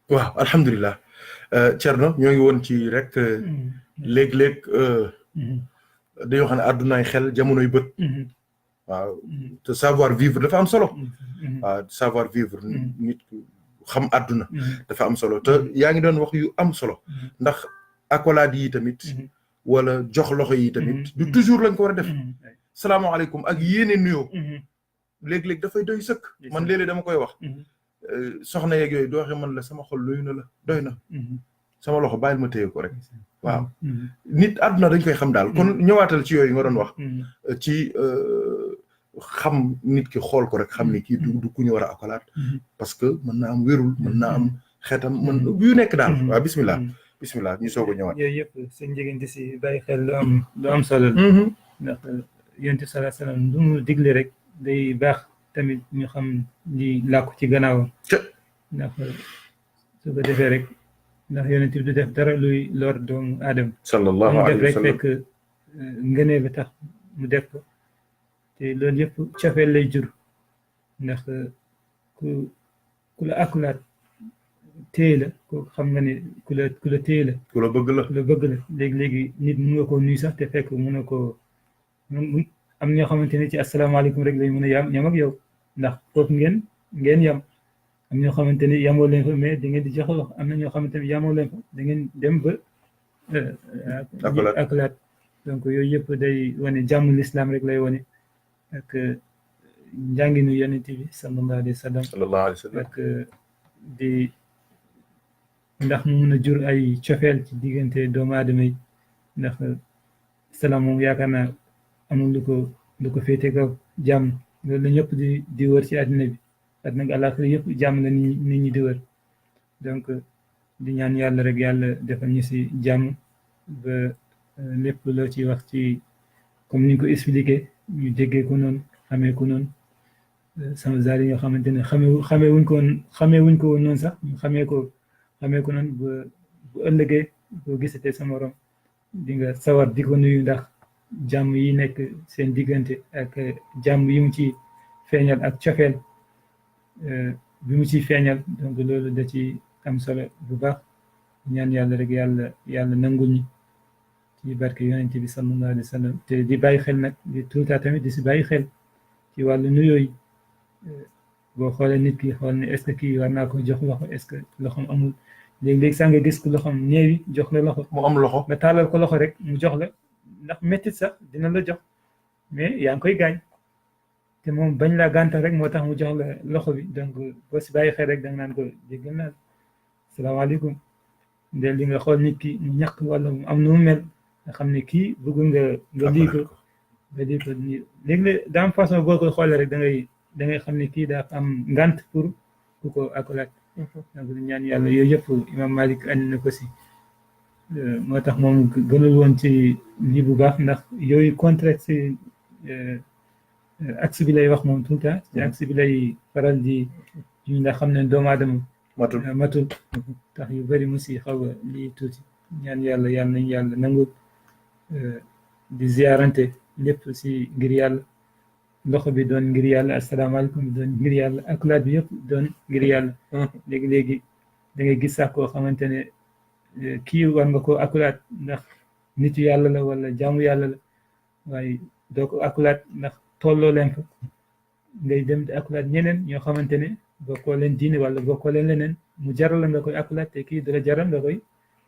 waaw alhamdulilah Thierno ñoo ngi woon ci rek léeg-léeg dañoo xam ne àddunaay xel jamonoy bët waaw te savoir vivre dafa am solo waaw savoir vivre nit xam àdduna dafa am solo te yaa ngi doon wax yu am solo ndax accolade yi tamit wala jox loxo yi tamit du toujours lañ ko war a def salaamaaleykum ak yéene nuyoo léeg-léeg dafay doy sëkk man léeg-léeg dama koy wax soxna yeeg yooyu doo waxee man la sama xol luyu na la doy na sama loxo bàyyil ma téye ko rek waaw nit àdduna dañ koy xam daal kon ñëwaatal ci yooyu nga doon wax ci xam nit ki xool ko rek xam ni kii du ku ñu war a accolade parce que mën naa am wérul mën naa am xeetam mën yu nekk daal waaw bismillah ñu soog a ñëwaat yooyu yëpp seen jigéen di si bàyyi xel lu am solo ndax yonent sallallahu alayhi wasallam lu mu digle rek day baax tamit ñu xam li làkku ci gannaawam ndax su ko defee rek ndax yonent bi du def dara luy lor doomu aadama sallallahu alayhi wa sallam rek fekk ngënee ba tax mu def ko te loolu yëpp cofeel lay jur ndax ku la akulaat téye la ko xam nga ne ku la téye la ku la bëgg la léegi nit mën nga koo nuyu sax te fekk mën na koo am ñoo xamante ne ci asalaamaaleykum rek lañ mën a yam ak yow ndax foofu ngeen yam am ñoo xamante ni yamoo leen fa mais da ngeen di jox wax am na ñoo xamante ni yamoo leen fa da ngeen dem ba akalaat donc yooyu yëpp day wane jàmm l'islam rek lay wane ak njànginu yonent bi sallallahu alayhi wa sallam ak di ndax mu mun a jur ay cofeel ci diggante doomu aadama yi ndax salaam moom yaakaar naa amul lu ko féete kaw jàmm loolu la ñëpp di wër ci àddina bi àddina ak àllaaxira yëpp jàmm la nit ñi di wër donc di ñaan yàlla rek yàlla defal ñu si jàmm ba lépp loo ci wax ci comme ni ñu ko expliqué ñu déggee ko noonu xamee ko noonu sama zaar yi nga xamante ne xamee wuñ ko woon noonu sax ñu xamee ko noonu ba bu ëllëgee boo gisatee sa morom di nga sawar di ko nuyu ndax jàmm yi nekk seen diggante ak jàmm yi mu ci feeñal ak cofeel bi mu ciy feeñal donc loolu da ci am solo bu baax ñaan yàlla rek yàlla nangul ñi ci barke yonent bi sallallahu alayhi wa sallam te di bàyyi xel nag di tuutaa tamit di si bàyyi xel ci wàllu nuyoo yi boo xoolee nit ki xool ne est-ce que kii war naa ko jox loxo est-ce que loxoom amul léegi-léegi sax nga gis ko loxoom néewi jox la loxo mu am loxo nga tàllal ko loxo rek mu jox la ndax méttit sax dina la jox mais yaa ngi koy gaañ te moom bañ laa gàntal rek moo tax mu jox la loxo bi donc boo si bàyyi xel rek da nga naan ko jéggal naa salaamaaleykum de li nga xool nit ki mu ñàkk wala mu am nu mu mel nga xam ne kii bëggul nga lii ko nii léegi daa am façon boo koy xoolee rek da ngay xam ne kii daa am ngant pour ku ko accolade donc ñaan yàlla yooyu yëpp imam Malik andi na ko si moo tax moom gënul woon ci lii bu baax ndax yooyu contraire si axe bi lay wax moom tout le temps ci axe bi lay faral di ñu ndax xam ne doomu aadama matul tax yu bëri mu si xaw a lii tuuti ñaan yàlla nañ yàlla nangu di ziarante lépp si ngir yàlla loxo bi doon ngir yàlla asalaamaaleykum bi doon ngir yàlla akulaat bi yëpp doon ngir yàlla léegi da ngay gis sax koo xamante ne kii war nga ko akulaat ndax nitu yàlla la wala jaamu yàlla la waaye doo ko akulaat ndax tolloo leen fa ngay dem di akulaat ñeneen ñoo xamante ne bokkoo leen diine wala bokkoo leen leneen mu jaral la nga koy akulaat te kii dala jaral nga koy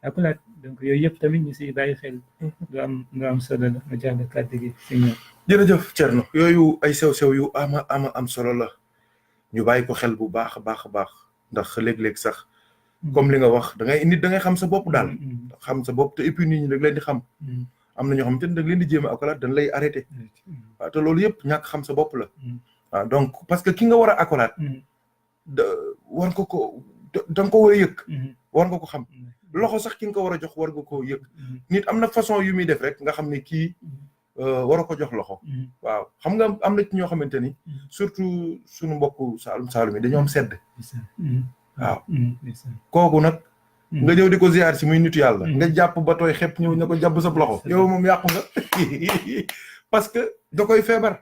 akulaat donc yooyu yëpp tamit ñu si bàyyi xel nga am solo la nga jàll kàddu gi si ñoom. jërëjëf Thierno yooyu ay sew-sew yu am solo la ñu bàyyi ko xel bu baax a baax ndax léeg-léeg sax comme li nga wax da ngay xam sa bopp daal xam sa bopp te et puis nit ñi da leen di xam am na ñoo xamante ne da leen di jéem a accolade dañ lay arrêté waaw te loolu yëpp ñàkk xam sa bopp la waaw donc parce que ki nga war a accolade war nga ko da nga ko war a yëg war nga ko xam loxo sax ki nga ko war a jox war nga ko yëg nit am na façon yu muy def rek nga xam ne kii war a ko jox loxo waaw xam nga am na ci ñoo xamante ni surtout suñu mbokku Saalum yi dañoo am sedd waaw kooku nag nga ñëw di ko ziar si muy nitu yàlla nga jàpp ba tooy xepp ñëw na ko jàpp sa loxo yow moom yàqu nga parce que da koy feebar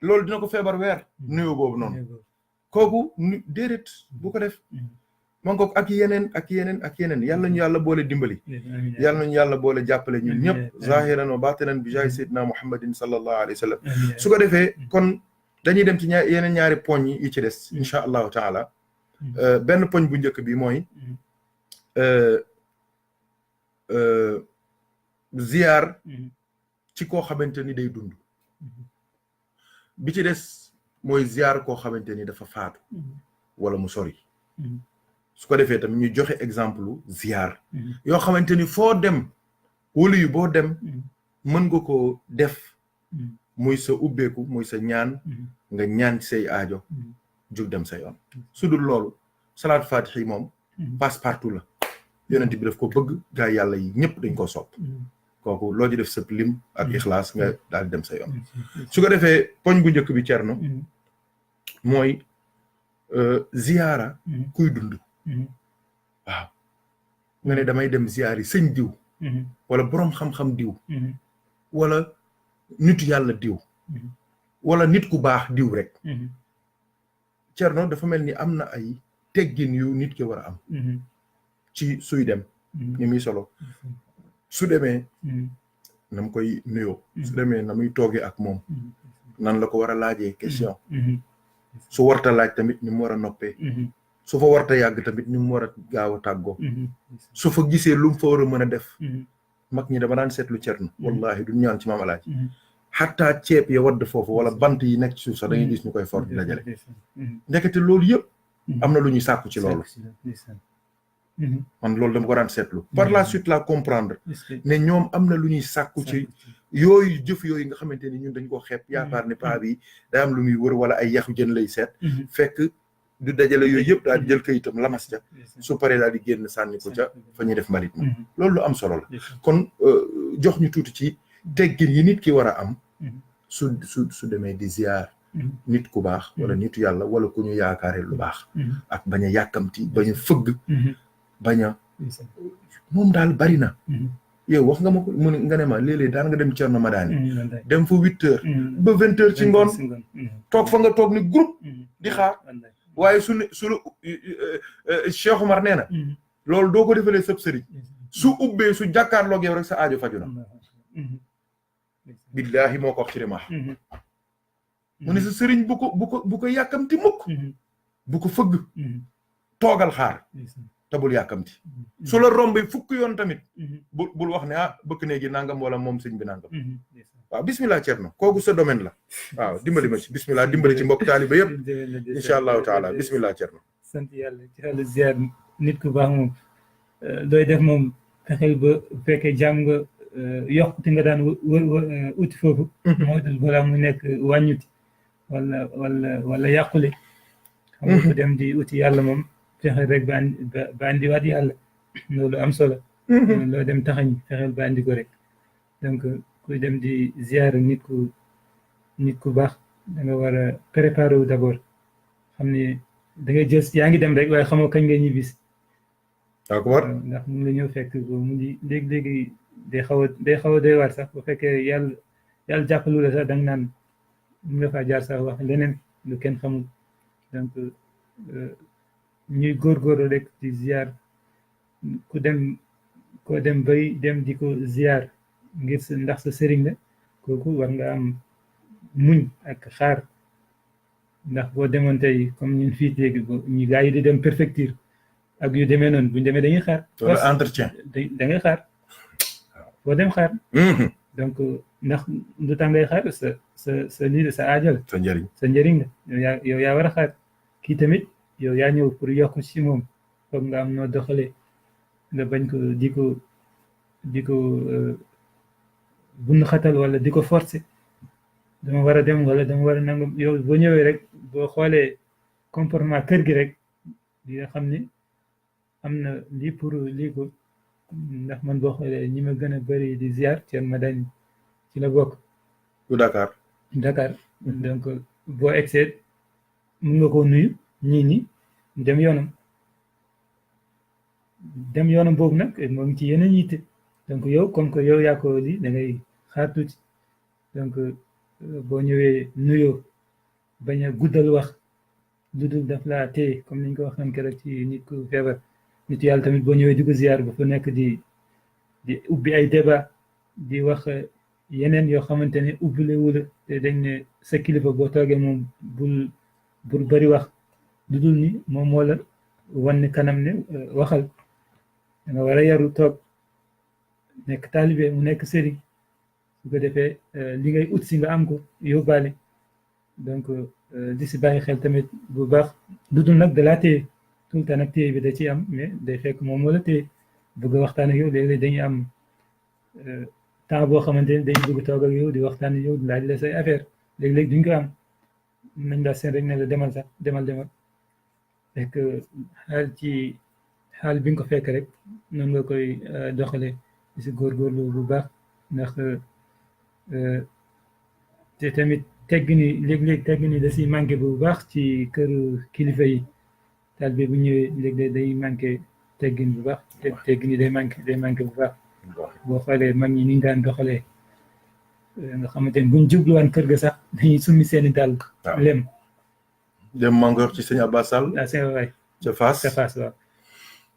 loolu dina ko feebar weer nuyoo boobu noonu kooku déedéet bu ko def man ko ak yeneen yàlla ñu yàlla boole dimbali yàlla ñu yàlla boole jàppale ñun ñëpp zahiran wa batinan bi jaay sayyidina muhammadin sallallahu alayhi wa sallam su ko defee kon dañuy dem ci yeneen ñaari poñ yi ci des insha allahu taala benn poñ bu njëkk bi mooy ziyaar ci koo xamante ni day dund bi ci des mooy ziyaar koo xamante ni dafa faatu wala mu sori su ko defee tamit ñu joxe exemple ziyaar yoo xamante ni foo dem wala yu boo dem mën nga ko def muy sa ubbeeku muy sa ñaan nga ñaan ci say aajo jug dem sa yoon su dul loolu salaatu faatix yi moom passe partout la yonent bi daf ko bëgg gaa yàlla yi ñëpp dañ ko sopp kooku loo ci def sëpp lim ak ixlaas nga daal dem sa yoon su ko defee poñ bu njëkk bi Thierno mooy ziyaara kuy dund waaw nga ne damay dem ziyaar yi sëñ diw wala boroom xam-xam diw wala nitu yàlla diw wala nit ku baax diw rek Thierno dafa mel ni am na ay teggin yu nit ki war a am ci suy dem ni muy solo su demee na mu koy nuyoo su demee na muy toogee ak moom nan la ko war a laajee question su warta laaj tamit ni mu war a noppee su fa warta yàgg tamit ni mu war a gaaw a tàggoo su fa gisee lu mu fa war a mën a def mag ñi dama daan seetlu Thierno wallahi du ñaan ci maam Alaaji xataa ceeb ya wadd foofu wala bant yi nekk ci suuf sax da ngay gis ñu koy for di dajale ndekete loolu yëpp am na lu ñuy sàkku ci loolu man loolu dama ko daan seetlu par la suite la comprendre ne ñoom am na lu ñuy sàkku ci yooyu jëf yooyu nga xamante ni ñun dañ ko xeeb yaakaar ne paa bi day am lu muy wër wala ay yaxu jën lay seet fekk du dajale yooyu yëpp daal di jël kayitam lamas ca su paree daal di génn sànni ko ca fa ñuy def mbalit ma loolu lu am solo la kon jox ñu tuuti ci teggin yi nit ki war a am su demee di ziar nit ku baax wala nitu yàlla wala ku ñu yaakaare lu baax ak bañ a yàkkamti bañ a fëgg bañ a moom daal bari na yow wax nga ma ko mu ne nga ne ma léeg-léeg daan nga dem Thierno Madani dem fa 8 heures ba 20 heures ci ngoon toog fa nga toog ni groupe di xaar waaye su Cheikh Omar nee na loolu doo ko defalee sëb sëriñ su ubbee su jàkkaarloog yow rek sa aajo faju na billahi moo ko wax ci remaax mu ne sa sëriñ bu ko yàkkamti mukk bu ko fëgg toogal xaar te bul yàkkamti su la rombee fukk yoon tamit bul wax ne bëkk néegi nangam wala moom sëñ bi nangam waaw bismillah Thierno kooku sa domaine la waaw dimbali ma ci bismillah dimbali ci mbokk taaliba yëpp incha allahu taala bismillah Thierno sant yàlla ci xel ziar nit ku baax moom looy def moom fexeel ba fekkee jàmm nga yokkute nga daan uti foofu moo dul balaa mu nekk wàññuti wala yàqule xam nga ko dem di uti yàlla moom fexeel rek ba andiwaat yàlla loolu am solo loo dem taxañ fexeel ba andi ko rek donc kuy dem di ziar nit ku baax da nga war a préparer wu d'abord xam ne da ngay jël yaa ngi dem rek waaye xamoo kañ ngay ñibbis d'accord ndax mun nga ñëw fekk ko mu ngi léegi-léegi day xaw a doy waar sax bu fekkee yàlla jàppalu la sax da nga naan mun nga faa jaar sax wax leneen lu kenn xamul donc ñuy góorgóorlu rek di ziar koo dem bay dem di ko ziar ngir ndax sa sëriñ la kooku war nga am muñ ak xaar ndax boo demoon tey comme ñun fii léegi ñu gars yi di dem préfecture ak yu demee noonu buñu demee dañuy xaar entretien da ngay xaar boo dem xaar donc ndax lu tax ngay xaar sa lii sa aajal sa njëriñ la yow yaa war a xaar kii tamit yow yaa ñëw pour yokk ci moom foog nga am noo doxalee nga bañ ko di ko bund xatal wala di ko forcer dama war a dem wala dama war a nangam yow boo ñëwee rek boo xoolee comportement kër gi rek di nga xam ni am na lii pour lii ko ndax man boo xoolee ñi ma gën a bëri di ziar Thierno Madani ci la bokk. bu Dakar. donc boo egsee mun nga koo nuyu ñii dem yoonam boobu nag moo ngi ci yeneen yitte donc yow comme que yow yaa ko lii da ngay xaar tuuti donc boo ñëwee nuyoo bañ a guddal wax lu dul daf laa téye comme niñ ko waxoon keroog ci nit ku feebar nit yàlla tamit boo ñëwee di ko ziar ba fa nekk di ubbi ay débat di wax yeneen yoo xamante ne ubbile wula te dañ ne sa kilifa boo toogee moom bul bëri wax lu dul ni moom moo la wan ni kanam ne waxal da nga war a yaru toog nekk taalibe mu nekk sëriñ su ko defee li ngay ut si nga am ko yóbbaale donc di si bàyyi xel tamit bu baax lu dul nag da laa téye tout le temps nag téye bi da ciy am mais day fekk moom moo la téye bëgg a waxtaan ak yow léeg-léeg dañuy am temps boo xamante ne dañuy bëgg toog ak yow di waxtaan ak yow di laaj la say affaire léeg-léeg duñ ko am nañ la seen rek ne la demal sax demal fekk xaal bi nga ko fekk rek noonu nga koy doxalee di si góorgóorlu bu baax ndax te tamit teggini léeg-léeg teggini da si manqué bu baax ci këru kilifa yi taal bi bu ñëwee léeg-léeg day manqué teggin bu baax teggini day manqué bu baax boo xoolee mag ñi ni ñu daan doxalee nga xamante ne buñ jubluwaan kër ga sax dañuy summi seeni dàll lem dem mangoor ci sëñ Abbas Sall seen waay ca Fass waaw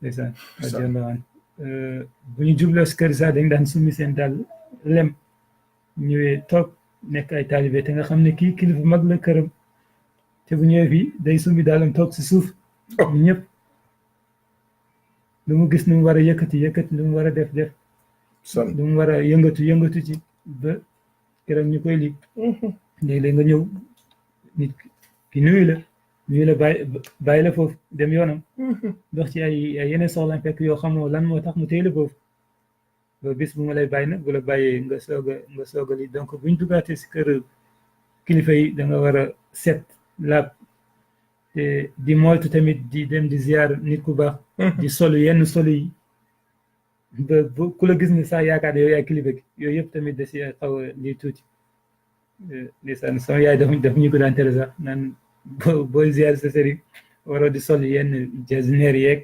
ndeysaan jëndawaan bu ñu jubloo si kër sax dañ daan summi seen dàll lem ñëwee toog nekk ay taalibe te nga xam ne kii kilifa mag la këram te bu ñëwee fii day summi dàllam toog si suuf ñëpp lu mu gis lu mu war a yëkkati lu mu war a def lu mu war a yëngatu ci ba keroog ñu koy lii léeg-léeg nga ñëw nit ki nuyu la bàyyi la foofu dem yoonam dox ci ay yeneen soxla fekk yoo xamoo lan moo tax mu téye la foofu ba bis bu ma lay bàyyi nag bu la bàyyee nga soog a lii donc buñ dugaatee si kër kilifa yi da nga war a set laab te di moytu tamit di dem di ziar nit ku baax di solu yenn solu yi ba ku la gis ni sax yaakaar ne yow yaay kilifa gi yooyu yëpp tamit da si xaw a lii tuuti ndeysaan sama yaay daf ñu ko daan tere sax naan booy ziar sa sëriñ waroo di sol yenn jasineer yeeg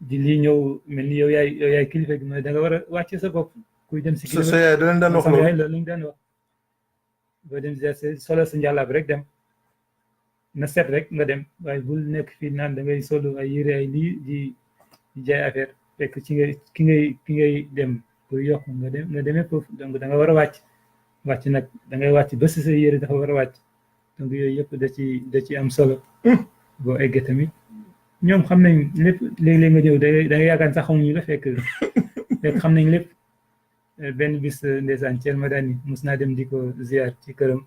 di lii ñëw mel ni yow yaay kilifa gi mooy da nga war a wàcce sa bopp kuy dem si kilifa sa yaay danañ daan wax loolu loolu lañu daan wax boo dem ziar solo sa njàllaab rek dem na set rek nga dem waaye bul nekk fii naan da ngay solu ay yére ay lii di jaay affaire fekk ci ki ngay dem pour yokk nga demee foofu donc da nga war a wàcc nag da ngay wàcc ba si sa yére dafa war a wàcc donc yooyu yëpp da ci am solo boo eggee tamit ñoom xam nañ lépp léeg-léeg nga ñëw da nga yaakaar sax xamuñu la fekk xam nañ lépp benn bis ndeysaan Thiel Madani mus naa dem di ko ziar ci këram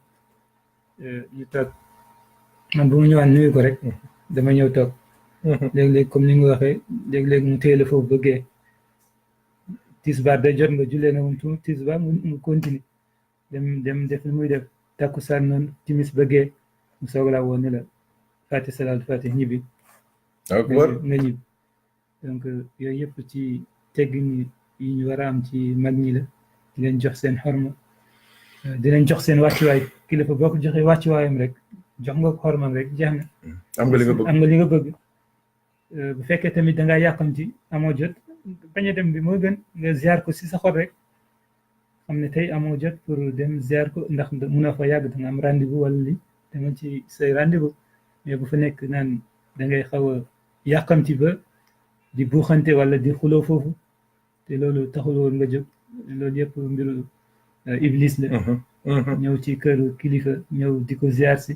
ñu toog man bu mu ñëwaan nuyu ko rek dama ñëw toog léeg-léeg comme ni nga waxee léeg-léeg mu téye la foofu bëggee tisbaar day jot nga jullee na moom tuuti tisbaar mu continue dem def li muy def takkusaan noonu timis bëggee mu soog laa woon ne la fati salaatu fati ñibbi nga ñibbi donc yooyu yëpp ci teggin yi ñu war a am ci mag ñi la di leen jox seen xorma di leen jox seen wàccuwaay kilifa boo ko joxee wàccuwaayam rek jox nga ko xormam rek jeex na am nga li nga bëgg bu fekkee tamit dangaa yàqamti amoo jot bañ a dem bi moo gën nga ziar ko si sa xol rek xam ne tey amoo jot pour dem ziar ko ndax mun a fa yàgg da nga am rendez-vous wala li dama ci say rendez-vous mais bu fa nekk naan da ngay xaw a yàqamti ba di buuxante wala di xuloo foofu te loolu taxul woon nga jóg loolu yëpp mbiru iblis la ñëw ci kër kilifa ñëw di ko ziar si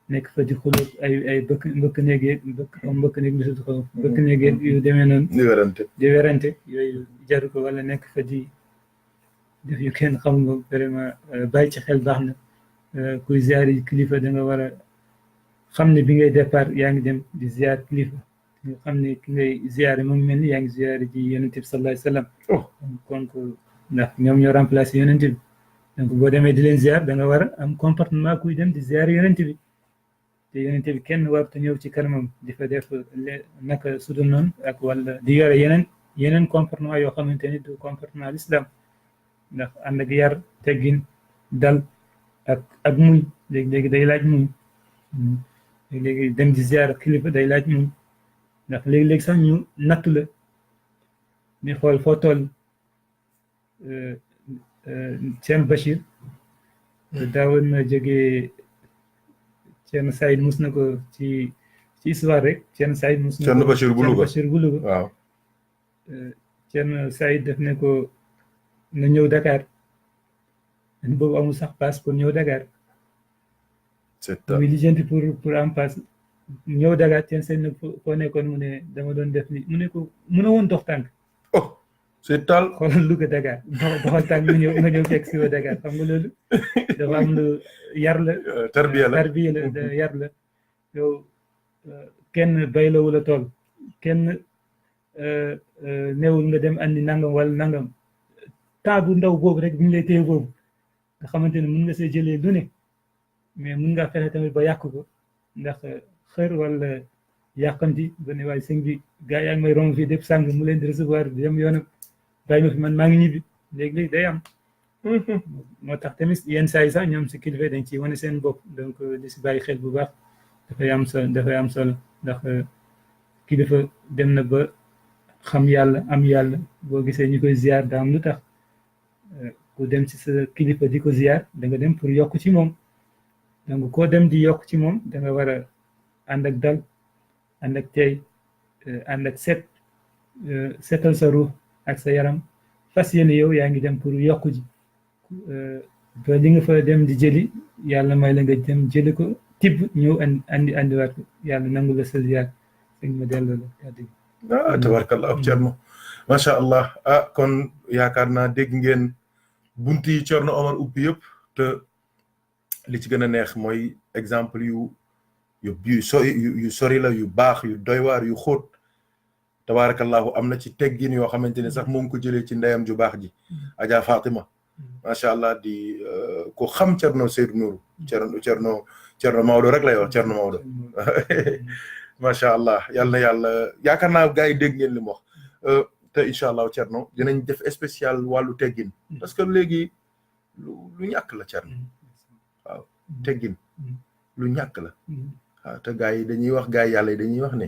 nekk fa di xuloo ay mbëkk néeg yu demee noonu di werante yooyu jaru ko wala nekk fa di def yu kenn xam nga vraiment bàyyi ci xel baax na kuy ziar yi kilifa da nga war a xam ne bi ngay départ yaa ngi dem di ziar kilifa nga xam ne ki ngay ziare mu ngi mel ni yaa ngi ziare ji yonent bi sallallahu alayhi wa sallam donc ndax ñoom ñoo remplacé yonent bi donc boo demee di leen ziar da nga war a am comportement kuy dem di ziare yonent bi te yonent bi kenn warut a ñëw ci kanamam di fa def naka sudul noonu ak wala di yore yeneen comportement yoo xamante ni du comportement l'islam ndax ànd ak yar teggin dal ak muñ léegi day laaj muñ léegi dem di ziar kilifa day laaj muñ ndax léegi sax ñu nattu la ni xool foo toll Thierno Bachir daawoon na jógee Thierno Saïd mus na ko ci ci histoire rek Thierno Saïd mus na Thierno Bachir bu Louga Bachir bu Louga waaw Thierno Saïd def ne ko na ñëw Dakar boobu amul sax passe pour ñëw Dakar c'est muy lijjanti pour am passe ñëw Dakar Thierno Saïd ne foo nekkoon mu ne dama doon def ni mu ne ko mun a woon dox tànk oh c'est tal xoolal Louga Dakar doxal tànk nga ñëw fekk si wa Dakar xam nga loolu dafa am lu yar la tarbiya la yar la yow kenn bay la wala tool kenn newul nga dem andi nangam wala nangam temps bu ndaw boobu rek bi ñu lay téye boobu nga xamante ne mun nga see jëlee lu ne mais mun ngaa fexe tamit ba yàq ko ndax xër wala yàqamti ba ne waaye sëñ bi gars yaa ngi may romb fii dépp sàng mu leen di recevoir di dem yoonam bàyyi ma fi man maa ngi ñibbi léegi day am moo tax tamit yenn saa yi sax ñoom si kilifa dañ ciy wane seen bopp donc di si bàyyi xel bu baax dafay am solo ndax kilifa dem na ba xam yàlla am yàlla boo gisee ñu koy ziar daa am lu tax ku dem ci sa kilifa di ko ziar da nga dem pour yokk ci moom donc koo dem di yokk ci moom da nga war a ànd ak dal ànd ak tey ànd ak setal sa ruux ak sa yaram fas yéene yow yaa ngi dem pour yokk ji ba li nga fa dem di jëli yàlla may la nga dem jëli ko tibb ñëw andiwaat ko yàlla nangu la sa ziar sëñ ma delloo la kàddu gi tabarkallah Thierno macha allah kon yaakaar naa dégg ngeen bunt yi Thierno Omar ubbi yëpp te li ci gën a neex mooy exemple yu sori la yu baax yu doy waar yu xóot tabarakallahu am na ci teggin yoo xamante ne sax moom ko jëlee ci ndeyam ju baax ji Adja Fatima macha allah di ko xam Thierno Seydou Nourou Thierno Maodo rek lay wax Thierno Maodo macha allah yàlla na yàlla yaakaar naa gars yi dégg ngeen li mu wax te incha allah Thierno dinañ def spécial wàllu teggin parce que léegi lu ñàkk la Thierno waaw teggin lu ñàkk la waaw te gars yi dañuy wax gars yi yàlla yi dañuy wax ne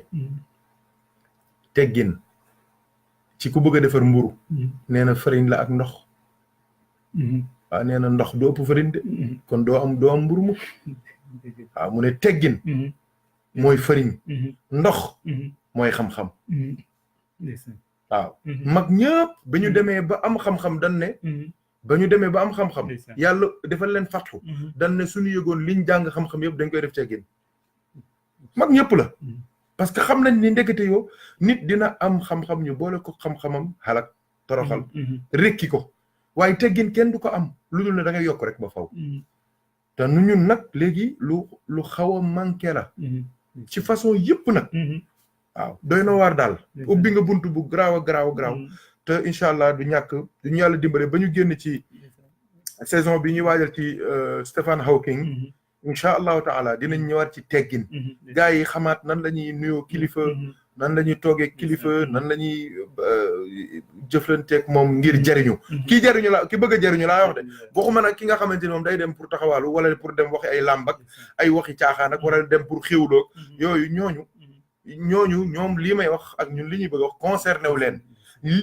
teggin ci ku bëgg a defar mburu nee na farine la ak ndox waaw nee na ndox du ëpp farine de kon doo am mburu mukk waaw mu ne teggin mooy farine ndox mooy xam-xam waaw mag ñëpp ba ñu demee ba am xam-xam dañ ne yàlla defal leen fatxu dañ ne suñu yëgoon liñ jàng xam-xam yëpp dañ koy def teggin mag ñëpp la parce que xam nañ ni ndekete yoo nit dina am xam-xam ñu boole ko xam-xamam xalak toroxal rekki ko waaye teggin kenn du ko am lu dul ne da ngay yokk rek ba faw te nu ñun nag léegi lu xaw a manqué la ci façon yëpp nag waaw doy na waar daal ubbi nga bunt bu garaaw a garaaw te incha allah du ñàkk duñu yàlla dimbale ba ñu génn ci saison bi ñuy waajal ci Stephen Hawking incha allahu taala dinañ ñëwaat ci teggin gars yi xamaat nan la ñuy nuyoo kilifa nan la ñuy toogee kilifa nan la ñuy jëflanteeg moom ngir jariñu kii jariñu la ki bëgg a jariñu laa wax de waxuma nag ki nga xamante ni moom day dem pour taxawaalu wala pour dem waxi ay làmb ak ay waxi caaxaan ak wala dem pour xiwloog yooyu ñooñu ñoom lii may wax ak ñun li ñuy bëgg a wax concerné wu leen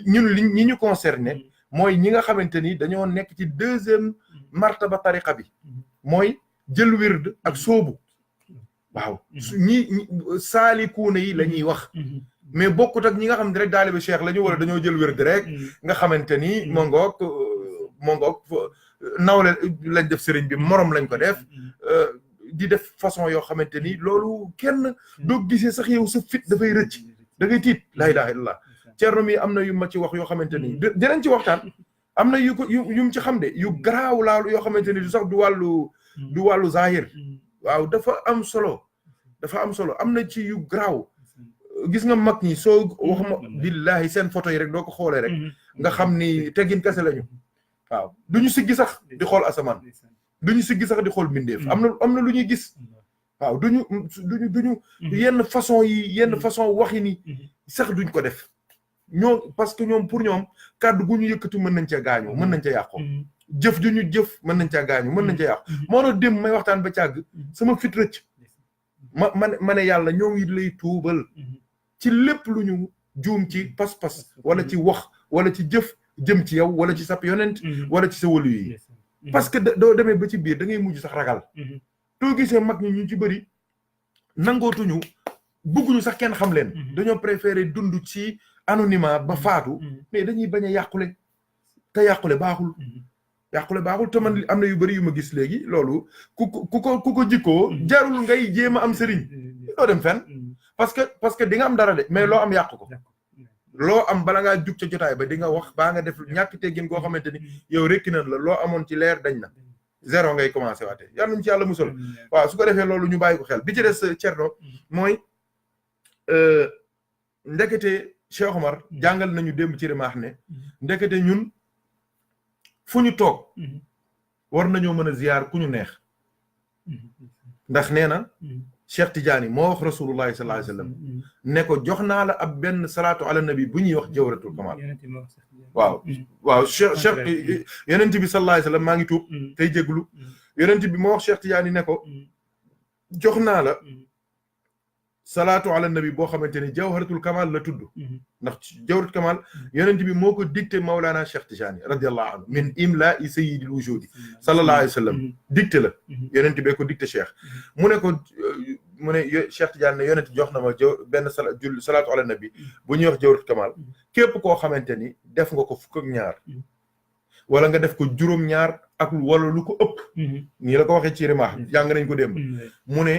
ñun ñi ñu concerné mooy ñi nga xamante ni dañoo nekk ci deuxième martaba tariqa bi mooy jël wird ak soobu waaw ñi saalikuuna yi la ñuy wax mais bokkut ak ñi nga xam ne rek daalibe cheikh la ñu wala dañoo jël wird rek nga xamante ni mongoog nawle lañ def sëriñ bi morom lañ ko def di def façon yoo xamante ni loolu kenn doo gisee sax yow sa fit dafay rëcc da ngay tiit laa ilaha illallah Thierno mi am na yu ma ci wax yoo xamante ni dinañ ci waxtaan am na yu mu ci xam de yu garaaw laalu yoo xamante ni du sax du wàllu zahir waaw dafa am solo am na ci yu garaaw gis nga mag ñi soo waxuma billahi seen photo yi rek doo ko xoolee rek nga xam ni teggin kese lañu waaw duñu siggi sax di xool asamaan duñu siggi sax di xool mbindeef am na lu ñuy gis waaw duñu yenn façon waxi ni sax duñ ko def ñoom parce que ñoom pour ñoom kàddu gu ñu yëkkatu mën nañ cee gaañoo mën nañ cee yàqoo jëf ju ñu jëf mën nañ cee gaañu mën nañ cee yàqu moo tax dem may waxtaan ba càgg sama fit rëcc ma ne yàlla ñoo ngi lay tuubal ci lépp lu ñu juum ci pas-pas wala ci wax wala ci jëf jëm ci yow wala ci sap yonent wala ci sa wëlu yi parce que doo demee ba ci biir da ngay mujj sax ragal too gisee mag ñi ñu ci bëri nangootuñu bëgguñu sax kenn xam leen dañoo préféré dund ci anonymat ba faatu mais dañuy bañ a yàqule te yàqule baaxul te man am na yu bëri yu ma gis léegi loolu ku ko jikkoo jarul ngay jéem a am sëriñ doo dem fenn parce que di nga am dara de mais loo am yàq ko loo am bala ngaa jug ca jotaay ba di nga wax baa nga def ñàkk teggin goo xamante ni yow rekki na la loo amoon ci leer dañ na zéro ngay commencé waate yal nañu ci yàlla musal waaw su ko defee loolu ñu bàyyi ko xel bi ci des Thierno mooy ndekete Cheikh Omar jàngal nañu démb ci rimaax ne ndekete ñun fu ñu toog war nañoo mën a ziyaar ku ñu neex ndax nee na Cheikh Tidiane moo wax rasulullahi sallallahu alayhi wa sallam ne ko jox naa la ab benn salaatu ala nabi bu ñuy wax jawratul kamal waaw Cheikh yonent bi sallallahu alayhi wa sallam maa ngi tuub tey jéglu yonent bi moo wax Cheikh Tidiane ne ko jox naa la salaatu ala nabi boo xamante ni jawharatul kamal la tudd ndax jawharatul kamal yonent bi moo ko dicté Mawlana Cheikh Tijani radiyallahu anhu min imla i sayyidil wujudi sallallahu alayhi wa sallam dicté la yonent bee ko dicté Cheikh mu ne Cheikh Tidiane ne yonent jox na ma benn salaatu ala nabi bu ñuy wax jawharatul kamal képp koo xamante ni def nga ko fukk ak ñaar wala nga def ko juróom-ñaar ak wala lu ko ëpp nii la ko waxee ci rimaax jàng nañ ko démb mu ne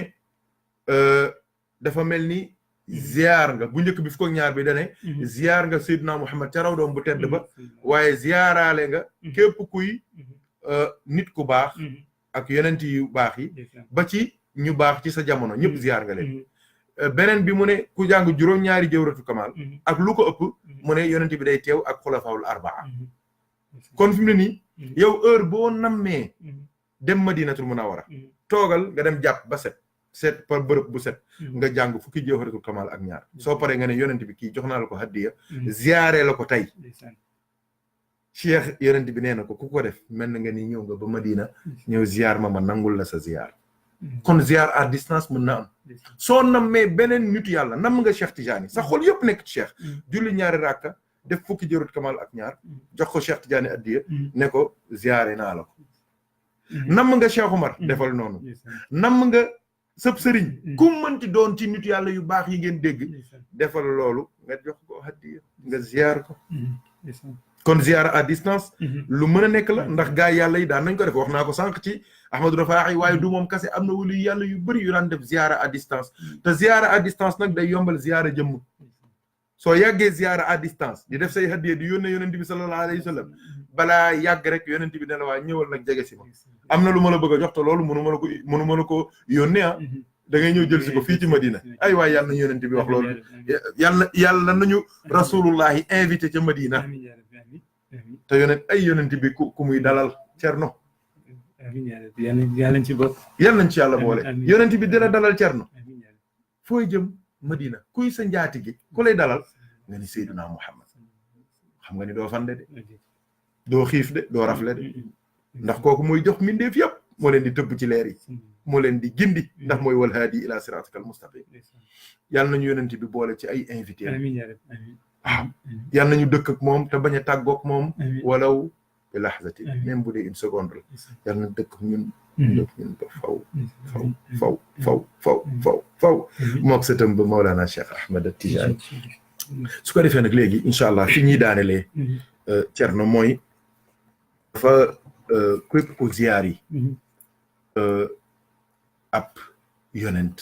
dafa mel ni ziyaar nga bu njëkk bi fukk ak ñaar bi dane ziyaar nga Seydina Muhammad ca raw doom bu tedd ba waaye ziyaaraale nga képp kuy nit ku baax ak yonent yu baax yi ba ci ñu baax ci sa jamono ñëpp ziyaar nga leen beneen bi mu ne ku jàng juróom-ñaari jawratu kamal ak lu ko ëpp mu ne yonent bi day teew ak xulafaawul arbaa kon fi mu ne nii yow heure boo nammee dem Madinatul Munawwara toogal nga dem jàpp ba set par bërëb bu set nga jàng fukki jawharatul kamal ak ñaar soo paree nga ne yonent bi kii jox naa la ko hadiya ziyaare la ko tey Cheikh yonent bi nee na ko ku ko def mel na nga ni ñëw nga ba Madina ñëw ziyaar ma nangul la sa ziyaar kon ziyaar à distance mën na am soo nammee beneen nitu yàlla nam nga Cheikh Tidiane sa xol yëpp nekk ci Cheikh julli ñaari rakka def fukki jawharatul kamal ak ñaar jox ko Cheikh Tidiane hadiya ne ko ziyaare naa la ko nam nga Cheikh Omar defal noonu nam nga sëb sëriñ ku mënti doon ci nit yàlla yu baax yi ngeen dégg defal loolu nga jox ko hadiya nga ziyaar ko kon ziyaara à distance lu mën a nekk la ndax gaay yàlla yi daan nañ ko def wax naa ko sànq ci Ahmadou Rafahi waaye du moom kase am na wulu yàlla yu bëri yu daan def ziyaara à distance te ziyaara à distance nag day yombal ziyaara jëmm soo yàggee ziyaara à distance di def say hadiya di yónnee yonent bi sallallahu alayhi wa sallam balaa yàgg rek yonent bi ne la waa ñëwal nag jege si ma am na lu ma la bëgg a jox te loolu mënu ma la ko yónnee da ngay ñëw jël si ko fii ci Madina ay waay yàlla nañu yonent bi wax loolu yàlla nañu rasulullahi invité ca Madina te yonent bi ku muy dalal Cerno yàlla nañ ci bokk yàlla nañ ci yàlla boole yonent bi dina dalal Cerno fooy jëm Madina kuy sa njaati gi ku lay dalal nga ni Seydina Muhammad xam nga ni doo fande de doo xiif de doo rafle de ndax kooku mooy jox mindeef yëpp moo leen di tëbb ci leer yi moo leen di gindi ndax mooy wal haadi ila siratikal mustaqim yàlla nañu yonent bi boole ci ay invité waaw yàlla nañu dëkk ak moom te bañ a tàggoog moom walaw bi lahzati même bu dee une seconde la yàlla na dëkk ñun ba faw mook sëtam ba Mawlana Cheikh Ahmed Tijani su ko defee nag léegi incha allah fi ñuy daanelee Cerno mooy dafa képp ku ziyaar yi ab yonent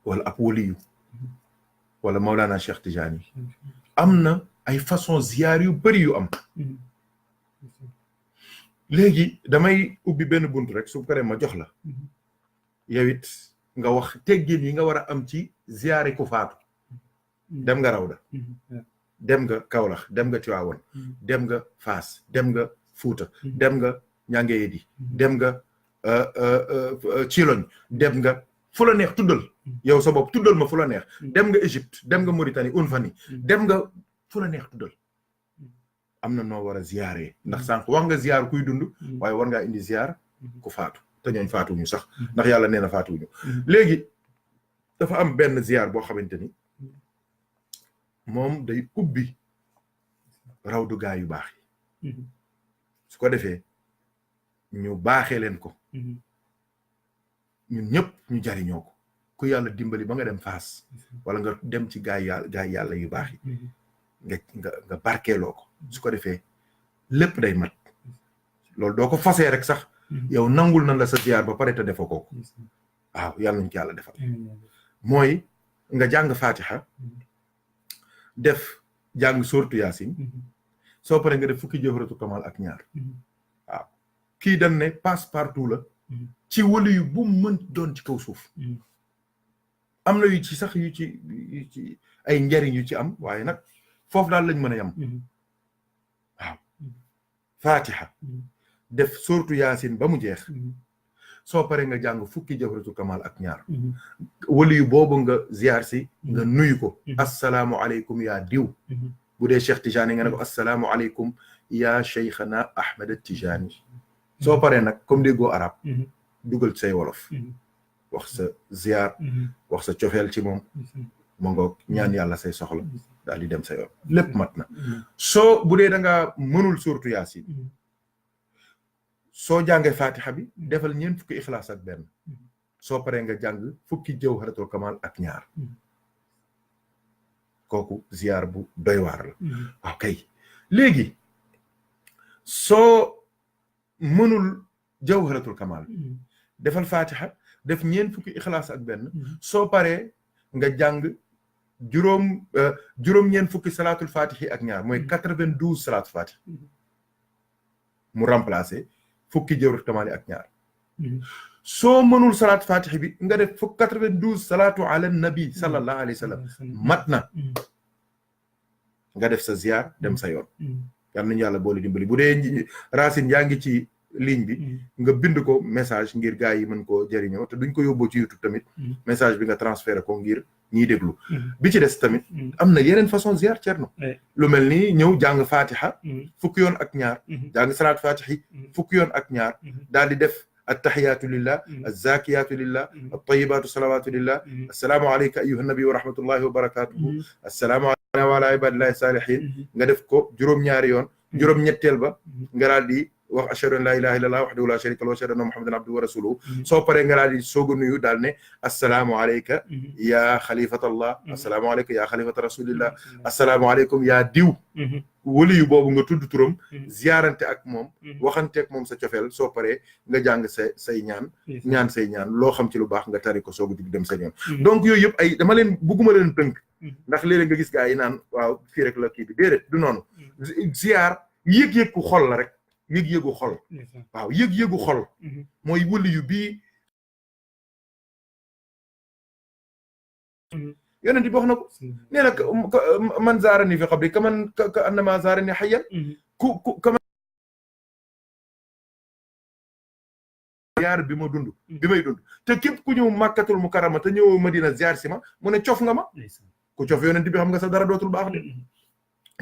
wala ab waliyu wala Mawlana Cheikh Tijani am na ay façon ziyaar yu bëri yu am léegi damay ubbi benn bunt rek su ko defee ma jox la yow it nga wax teggin yi nga war a am ci ziyaare ku faatu dem nga Rawda dem nga Kaolack dem nga Tiwaawan dem nga Faas dem nga Fuuta dem nga Ñangeyedi dem nga Ciloñ dem nga fu la neex tuddal yow sa bopp tuddal ma fu la neex dem nga Égypte dem nga Mauritanie Unfani dem nga fu la neex tuddal am na noo war a ziyaare ndax sànq wax nga ziyaar kuy dund waaye war ngaa indi ziyaar ku faatu te ñoom faatuwuñu sax ndax yàlla nee na faatuwuñu léegi dafa am benn ziyaar boo xamante ni moom day ubbi rawdu gaa yu baax yi su ko defee ñu baaxee leen ko ñun ñëpp ñu jariñoo ko ku yàlla dimbali ba nga dem Faas wala nga dem ci gaay yàlla yu baax yi nga barkeeloo ko su ko defee lépp day mat loolu doo ko fasee rek sax yow nangul na la sa ziar ba pare te defoo ko waaw yàlla nañu ci yàlla defal mooy nga jàng Fatiha def jàng sooratu Yaasin soo paree nga def fukki jawharatu kamal ak ñaar waaw kii dañ ne passe partout la ci wali yu bu mën doon ci kaw suuf am na yu ci sax yu ci ay njariñ yu ci am waaye nag foofu daal lañ mën a yam waaw Fatiha def sooratu Yaasin ba mu jeex soo paree nga jàng fukki jawharatu kamal ak ñaar wali yu boobu nga ziar si nga nuyu ko assalaamu aleykum yaa diw bu dee Cheikh Tijani nga ne ko assalaamu aleykum yaa Cheikhana Ahmed Tijani soo paree nag comme déggoo arab dugal say wolof wax sa ziar wax sa cofeel ci moom ma ngoog ñaan yàlla say soxla daal di dem sa yoon lépp mat na soo bu dee da nga mënul suuratu Yaasin soo jàngee Fatiha bi defal ñeent fukki ixlaas ak benn soo paree nga jàng fukki jawharatul kamal ak ñaar kooku ziar bu doy waar la waaw kay léegi soo mënul jawharatul kamal defal Fatiha def ñeent fukki ixlaas ak benn soo paree nga jàng juróom-ñeent fukki salaatul fatihi ak ñaar mooy 92 salaatul fatihi mu remplacer fukki jawharatul kamal ak ñaar soo mënul salaatu fatihi bi nga def fukk 92 salaatu ala nabi sallallahu alayhi wa sallam mat na nga def sa ziar dem sa yoon yal nañu yàlla boole dimbali bu dee Racine yaa ngi ci ligne bi nga bind ko message ngir gars yi mën koo jëriñoo te duñ ko yóbboo ci YouTube tamit message bi nga transféré ko ngir ñiy déglu bi ci des tamit am na yeneen façon ziar Thierno lu mel ni ñëw jàng Fatiha fukki yoon ak ñaar jàng salaatu fatihi fukki yoon ak ñaar daal di def التحيات لله الزاكيات لله الطيبات الصلوات لله السلام عليك أيها النبي ورحمة الله وبركاته السلام علينا وعلى عباد الله الصالحين nga def ko juróom ñaari yoon juróom ñetteel ba nga daal di wax ashhadu an la ilaha illallah wahdahu la sharika lahu wa ashhadu anna muhammadan abduhu wa rasuluhu soo paree nga daal di soog a nuyu daal ne assalaamu alayka ya xalifata allah assalaamu alayka ya xalifata rasulillah assalaamu alaykum yaa diw wali yu boobu nga tudd turam ziarante ak moom waxante ak moom sa cofeel soo paree nga jàng say ñaan say ñaan loo xam ci lu baax nga tari ko soog a dem sa yoon donc yooyu yëpp ay dama leen bugguma leen tënk ndax léeg-léeg nga gis gaa yi naan waaw fii rek la kii bi déedéet du noonu ziar yëg-yëg ku xol la rek yëg-yëgu xol waaw yëg-yëgu xol mooy wali yu bii yonent bi wax na ko nee na man zaarani fi qabri kaman ka annama zaarani hayyan ku ziar bi ma dund bi may dund te képp ku ñëw Makkatul Mukarrama te ñëw Madina ziar si ma mu ne cof nga ma ku cof yonent bi xam nga sa dara dootul baax de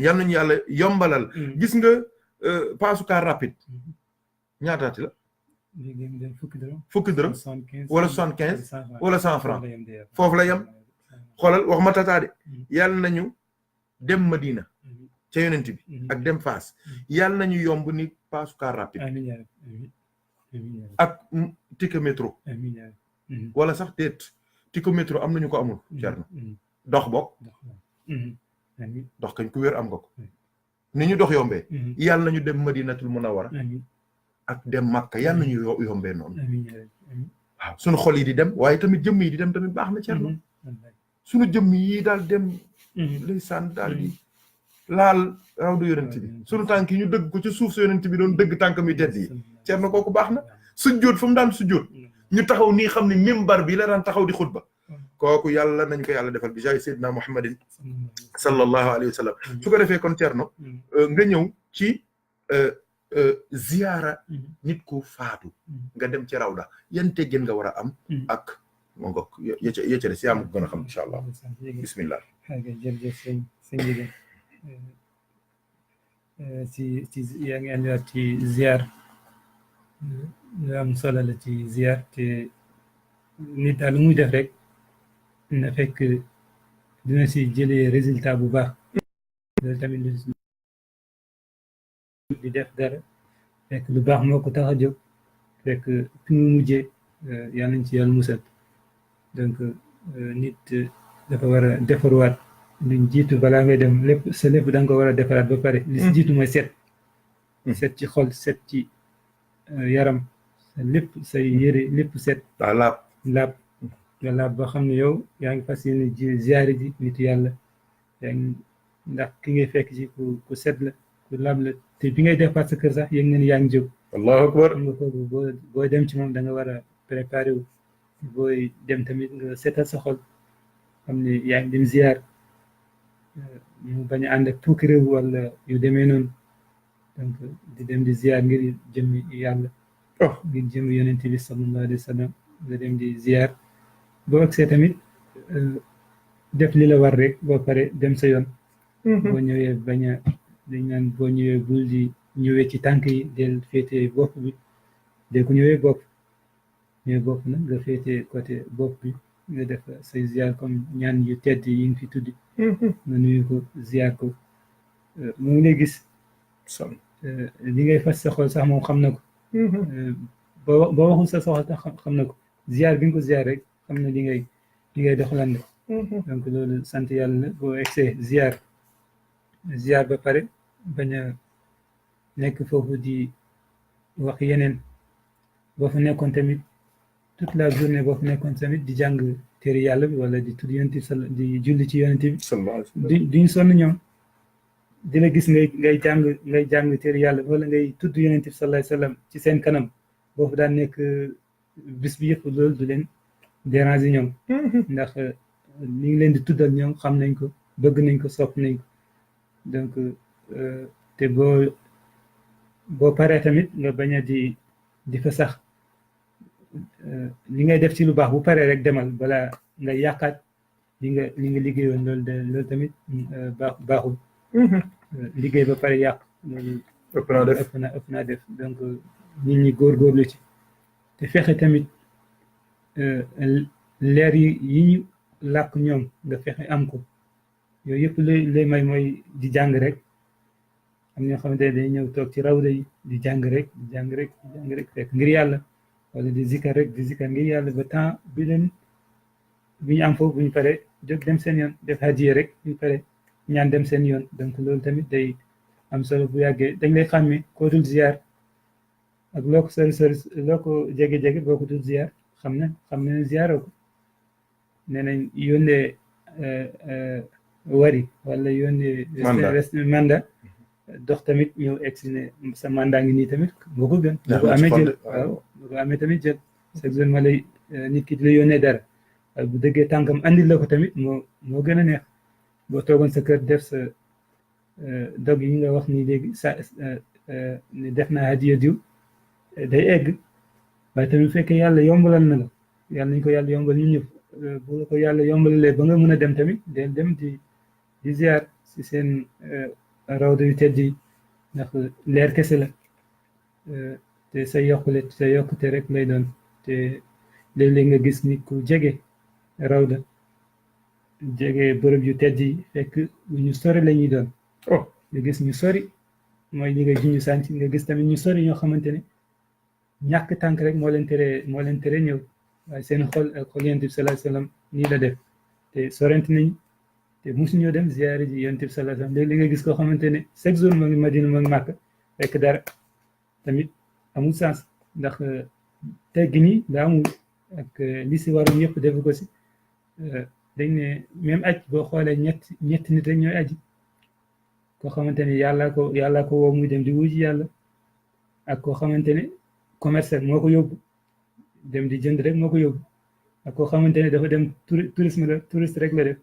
yal nañu yàlla yombalal gis nga paasu car rapide ñaataati la fukki dërëm wala 75 wala 100 francs foofu la yem xoolal wax ma tataade yàlla nañu dem Madina ca yonent bi ak dem Faas yàlla nañu yomb ni paasu car rapide ak ticket métro wala sax déet ticket métro am nañu ko amul Thierno dox bokk dox kañ ku wér am nga ko ni ñu dox yombee yàlla nañu dem Madinatul Munawwara ak dem Makka yàlla nañu yombee noonu waaw suñu xol yi di dem waaye tamit jëmm yi di dem tamit baax na Thierno suñu jëmm yi daal dem ndeysaan daal di laal rawdu yonent bi suñu tànk yi ñu dëgg ko ci suuf sa yonent bi doon dëgg tànk mi tedd yi Thierno kooku baax na sujjóot fa mu daan sujjóot ñu taxaw nii xam ne mimbar bi la daan taxaw di xutba kooku yàlla nañ ko yàlla defal bi jaay Seydina Muhammadin sallallahu alayhi wa sallam su ko defee kon Thierno nga ñëw ci ziyaara nit ku faatu nga dem ci rawda yan teggin nga war a am ak moo nga yëcca des yaa ma ko gën a xam incha allah bismillah jërëjëf sëñ Jigéen ci yaa ngi andiwaat ci ziar lu am solo la ci ziar te nit daal lu muy def rek na fekk dina si jëlee résultat bu baax loolu tamit di def dara fekk lu baax moo ko tax a jóg fekk fi mu mujjee yal nañ ci yàlla musal donc nit dafa war a defaruwaat luñ jiitu balaa ngay dem lépp sa lépp da nga ko war a defaraat ba pare li si jiitu mooy set ci xol set ci yaram sa lépp say yére lépp set laab nga laab ba xam ne yow yaa ngi fas yéene ji ziyaare ji nitu yàlla yaa ngi ndax ki ngay fekk ci ku set la ku laab la te bi ngay defaat sa kër sax yëg nga ni yaa ngi jóg allahu akbar xam nga kooku booy dem ci moom da nga war a préparé wu booy dem tamit nga setal sa xol xam ne yaa ngi dem ziyaar mu bañ a ànd ak tukki réew wala yu demee noonu donc di dem di ziyaar ngir jëmmi yàlla ngir jëmmi yonent bi sallallahu alayhi wa sallam nga dem di ziyaar boo agsee tamit def li la war rek boo pare dem sa yoon boo ñëwee bañ a dañ naan boo ñëwee bul di ñëwee ci tànk yi del féete bopp bi de ko ñëwee bopp nag nga féete côté bopp bi nga def say ziyaar comme ñaan yu tedd yi nga fi tuddi nga nuyu ko ziyaar ko mu ngi lay gis li ngay fas sa xol sax moom xam na ko boo waxul sa soxla sax xam na ko ziyaar bi nga ko ziyaar rek xam na li ngay doxalande donc loolu sant yàlla la boo egsee ziyaar ba pare bañ a nekk foofu di wax yeneen boo fa nekkoon tamit toute la journée boo fa nekkoon tamit di jàng téere yàlla bi wala di tudd yonent bi di julli ci yonent bi duñ sonn ñoom di la gis ngay jàng téere yàlla wala ngay tudd yonent bi sallallahu alayhi wasallam ci seen kanam boo fa daan nekk bis bi yëpp loolu du leen déranger ñoom ndax li ngi leen di tuddal ñoom xam nañ ko bëgg nañ ko sopp nañ ko donc te boo paree tamit nga bañ a di fa sax li ngay def ci lu baax bu paree rek demal balaa nga yàqaat li nga liggéeyoon loolu tamit baaxul liggéey ba pare yàq loolu ëpp naa def donc nit ñi góorgóorlu ci te fexe tamit leer yi ñu làkk ñoom nga fexe am ko yooyu yëpp lay may mooy di jàng rek am ñoo xamante ne day ñëw toog ci rawda yi di jàng rek fekk ngir yàlla wala di zikar rek di zikar ngir yàlla ba temps bi ñu am foofu bu ñu pare jóg dem seen yoon def hadiya rek bu ñu pare ñaan dem seen yoon donc loolu tamit day am solo bu yàggee dañ lay xàmmee koo dul ziyaar ak loo ko sori loo ko jege boo ko dul ziyaar xam ne ziyaaroo ko nee nañ yónnee wari wala yónnee mandat dox tamit ñëw egsi ne sa mandat ngi nii tamit boo ko gën boo ko amee jël waaw boo ko amee tamit jël chaque jour ma lay nit ki di la yónnee dara waaye bu dëggee tànkam andil la ko tamit moo gën a neex boo toogoon sa kër def sa dog yi nga wax ni léegi ne def naa hadiya diw day egg waaye tamit bu fekkee yàlla yombalal na la yàlla nañ ko yàlla yombal ñu ñëpp bu la ko yàlla yombalalee ba nga mën a dem tamit del dem di ziar si seen rawda yu tedd yi ndax leer kese la te sa yokkute rek lay doon te léeg-léeg nga gis ni ku jege rawda jege bërëb yu tedd yi fekk ñu sori la ñuy doon nga gis ñu sori mooy li nga ji ñu sànc nga gis tamit ñu sori ñoo xamante ne ñàkk tànk rek moo leen tere ñëw waaye seen xol ak xol yonent bi sallallahu alayhi wasallam nii la def te sorent nañ te mosuñoo dem ziyaare ji yonent bi sallallahu alayhi wasallam léegi li nga gis koo xamante ne chaque jour moo ngi Madina moo ngi màkk fekk dara tamit amul sens ndax teggi nii daa amul ak li si waroon yëpp def ko si dañ ne même aj boo xoolee ñetti nit rek ñooy aji koo xamante ne yàllaa ko woo muy dem di wuji yàlla ak koo xamante ne commerce moo ko yóbbu dem di jënd rek moo ko yóbbu ak koo xamante ne dafa dem touriste rek la def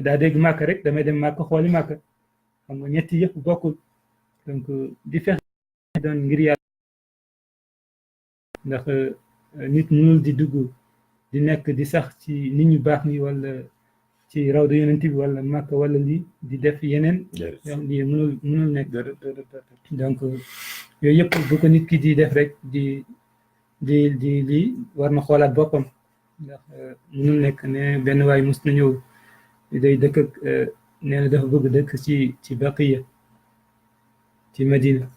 daa dégg màkk rek damay dem màkk xooli màkk xam nga ñetti yëpp bokkul donc di fexe doon ngir yàlla ndax nit mënul di dugg di nekk di sax ci nit ñu baax ni wala ci rawda yonent bi wala màkk wala lii di def yeneen lii mënul nekk donc yooyu yëpp bu ko nit ki di def rek di lii war na xoolaat boppam ndax mënul nekk ne benn waay mus na ñëw day dëkk ak nee na dafa bëgg dëkk ci Baqiya ci Madina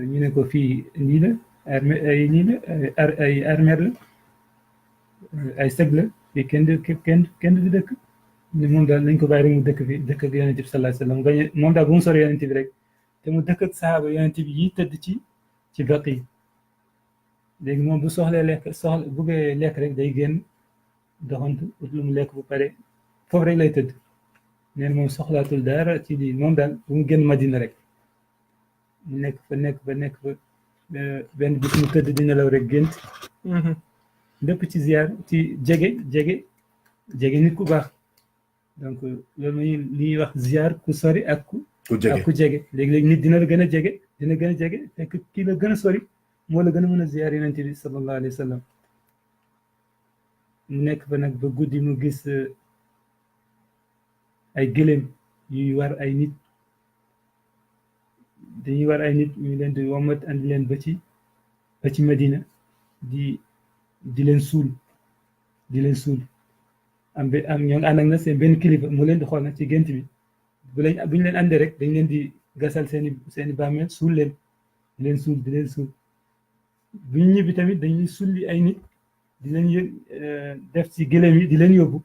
ñu ne ko fii lii la ay armeer la ay sëg la fii kenn du dëkk moom daal nañ ko bàyyi rek mu dëkk ak yonent bi sallallahu alayhi wasallam bañ moom daal bu mu sori yonent bi rek te mu dëkk ak sahaaba yonent bi yi tëdd ci baq yi léegi moom bu buggee lekk rek day génn doxantu ut lu mu lekk bu pare foofu rek lay tëdd neen moom soxlaatul dara ci di moom daal bu mu génn Madina rek mu nekk fa benn bis mu tëdd di nelaw rek gént lépp ci ziar ci jege nit ku baax donc loolu mooy li ñuy wax ziar ku sori ak ku jege léegi nit dina la gën a jege fekk kii la gën a sori moo la gën a mën a ziar yonent bi sallallahu alayhi wa sallam mu nekk fa nag ba guddi mu gis ay gëléem yuy war ay nit dañuy war ay nit ñu leen di womat andi leen ba ci Madina di leen suul am ñoo ngi ànd ak na seen benn kilifa mu leen di xool nag ci gént bi bu ñu leen àndee rek dañ leen di gasal seeni bàmmeel suul leen di leen suul bu ñu ñibbi tamit dañuy sulli ay nit di leen def ci gëléem yi di leen yóbbu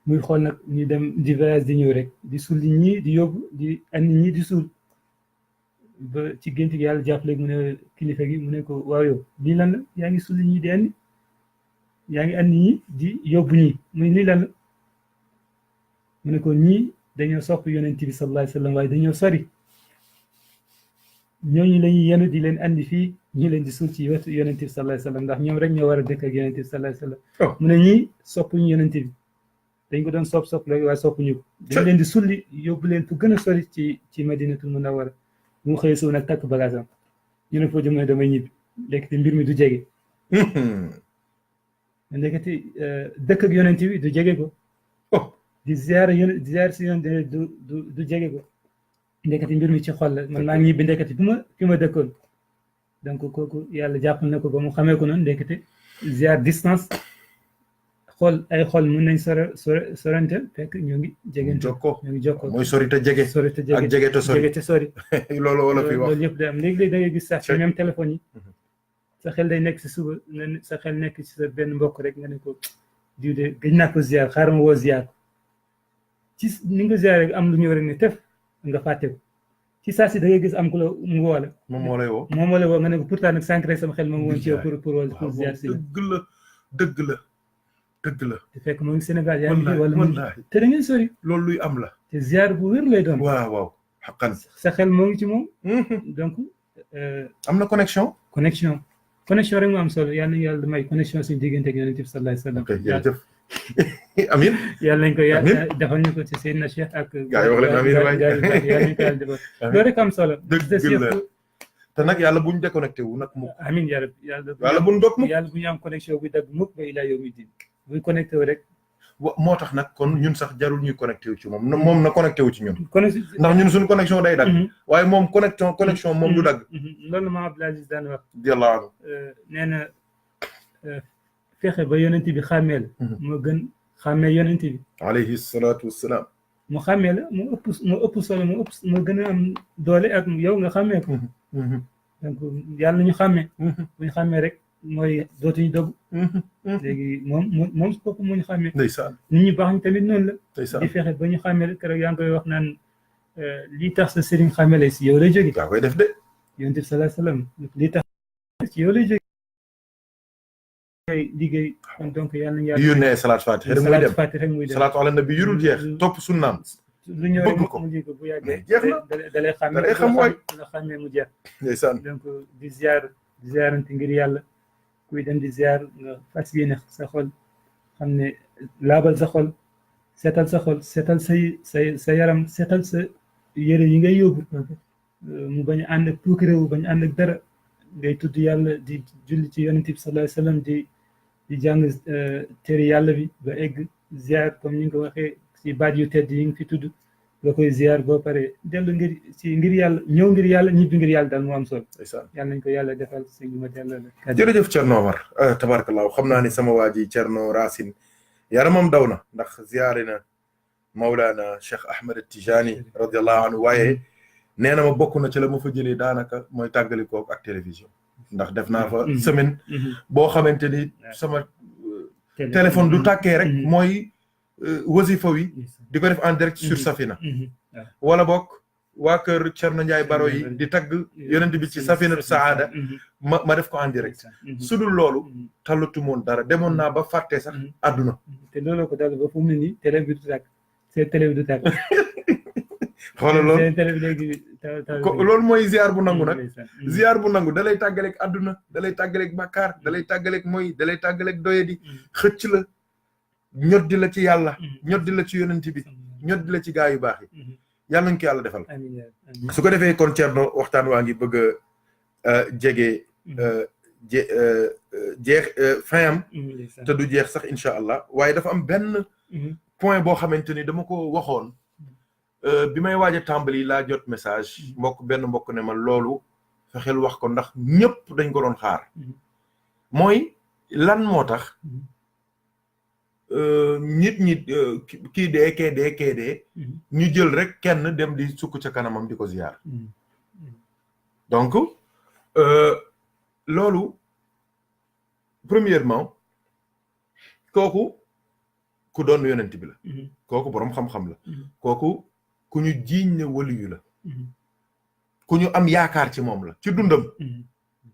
muy xool nag ñu dem di voyage di ñëw rek di sulli ñii di yóbbu di andi ñii di suul ba ci gént gi yàlla jàppale mu ne kilifa gi mu ne ko waaw yow lii lan la yaa ngi sulli ñii di andi yaa ngi andi ñii di yóbbu ñii muy lii lan la mu ne ko ñii dañoo sopp yonent bi sallallahu alayhi wa sallam waaye dañoo sori ñooñu la ñuy yenu di leen andi fii ñu leen di suul ci wetu yonent bi sallallahu alayhi wa sallam ndax ñoom rek ñoo war a dëkk ak yonent bi sallallahu alayhi wa sallam mu ne ñii soppuñu yonent bi dañ ko doon sopp la waaye soppuñu ko dañ leen di sulli yóbbu leen fu gën a sori ci Madinatul Munawwara mu xëy suuf nag takk bagaasam ñu ne foo jëm ne damay ñibbi ndekete mbir mi du jege ndekete dëkk ak yonent bi du jege ko di ziar si yonent du jege ko ndekete mbir mi ci xol la man maa ngi ñibbi ndekete fi ma dëkkoon donc kooku yàlla jàppal na ko ba mu xamee ko noonu ndekete ziar distance ay xol mën nañ sorante fekk ñoo ngi jegante ñoo ngi jokkoo mooy sori te jege ak jege te sori loolu wala fi wax loolu yëpp day am léegi-léegi da ngay gis sax ci même téléphone yi sa xel day nekk si suba sa xel nekk ci sa benn mbokk rek nga ne ko diw de gëj naa ko ziar xaaral ma woo ziar ko ci ni nga ziar rek am lu ñëw rek ne tef nga fàtte ko ci saa si da ngay gis am ku la mu woo la moom moo lay woo nga ne ko pourtant nag sànq rek sama xel ma woon ci yow pour ziar si dëgg la te fekk moo ngi Sénégal yaa ngi fi wala te da ngeen sori loolu luy am la te ziar bu wér lay doon waaw xaqan sa xel moo ngi ci moom donc am na connexion rek mu am solo yàlla nañu yàlla may connexion suñu diggante ak yonent bi sallallahu alayhi wa sallam jërëjëf amin yàlla nañ ko yàlla defal ñu ko ci Seydina Cheikh ak gaa yi wax leen amin waay yàlla nañ ko yàlla defal loolu rek am solo dëgg la te nag yàlla buñ déconnecté wu nag mukk amin yàlla buñ dog mukk yàlla bu ñu am connexion bu dagg mukk ba ilaa yawmi din buñ connecté wu rek moo tax nag kon ñun sax jarul ñuy connecté wu ci moom na connecté wu ci ñun ndax ñun suñu connexion day dagg waaye moom connexion moom du dagg loolu ma Abdul Aziz daan wax radiyallahu anhu nee na fexe ba yonent bi xàmmee la moo gën xàmmee yonent bi alayhi salaatu wassalaam mu xàmmee la mu ëpp solo moo gën a am doole ak yow nga xàmmee ko donc yàlla ñu xàmmee buñ xàmmee rek mooy dootuñu dogg léegi moom su bopp moo ñu xàmmee ndeysaan nit ñu baax ñu tamit noonu la ndeysaan di fexe ba ñu xàmmee rek keroog yaa ngi koy wax naan lii tax sa sëriñ xàmmee la si yow lay jóge yaa koy def de yonent bi sallallahu alayhi wasallam lii tax ci yow lay jóge liggéey kon donc yàlla nañu di yónnee salaat fatiha rek muy dem salaatu ala nabi yurul jeex topp sunnaam lu ñëw rek mu ji ko bu yàggee jeex na dalay xam waay nga xàmmee mu jeex ndeysaan donc di ziarante ngir yàlla kuy dem di ziar nga fas yéene sa xol xam ne laabal sa xol seetal sa xol seetal sa yaram seetal sa yére yi ngay yóbbu mu bañ a ànd ak puukarewu bañ a ànd ak dara ngay tudd yàlla di julli ci yonent bi sallallahu alayhi wasallam di jàng téere yàlla bi ba egg ziar comme ni nga ko waxee ci baat yu tedd yi nga fi tudd nga koy ziar boo pare dellu ngir yàlla ñëw ngir yàlla ñibbi ngir yàlla daal moo am solo yàlla nañ ko yàlla defal sëñ ma delloo la jërëjëf Thierno Omar tabarakallah xam naa ni sama waa ji Thierno Racine yaramam daw na ndax ziare na Mawlana Cheikh Ahmed Tijani radiyallahu anhu waaye nee na ma bokk na ci la ma fa jëlee daanaka mooy tàggali kook ak télévision ndax def naa fa semaine boo xamante ni sama téléphone du tàkkee rek mooy wasifa wi di ko def en direct sur Safina wala bokk waa kër Thierno Ndiaye Baro yi di tagg yonent bi ci Safinatu Saada ma def ko en direct su dul loolu talatu moon dara demoon naa ba fàtte sax àdduna te loolu ko dal ba fu mu ne nii télé bi du tàkk seen télé bi du tàkk xoolal loolu seen télé bi léegi loolu mooy ziar bu nangu nag ziar bu nangu da lay tàggaleeg àdduna da lay tàggaleeg bàkkaar da lay tàggaleeg mooy da lay tàggaleeg doyadi xëcc la ñoddi la ci yàlla ñoddi la ci yonent bi ñoddi la ci gaa yu baax yi yàlla nañ ko yàlla defal su ko defee kon Thierno waxtaan waa ngi bëgg a jege jeex fin am te du jeex sax incha allah waaye dafa am benn point boo xamante ni dama ko waxoon bi may waaj a tàmbali laa jot message benn mbokk ne ma loolu fexeel wax ko ndax ñëpp dañ ko doon xaar mooy lan moo tax nit ñi kii dee kee dee ñu jël rek kenn dem di sukk ca kanamam di ko ziyaar donc loolu premièrement kooku ku doon yonent bi la kooku boroom xam-xam la kooku ku ñu jiiñ ne waliyu la ku ñu am yaakaar ci moom la ci dundam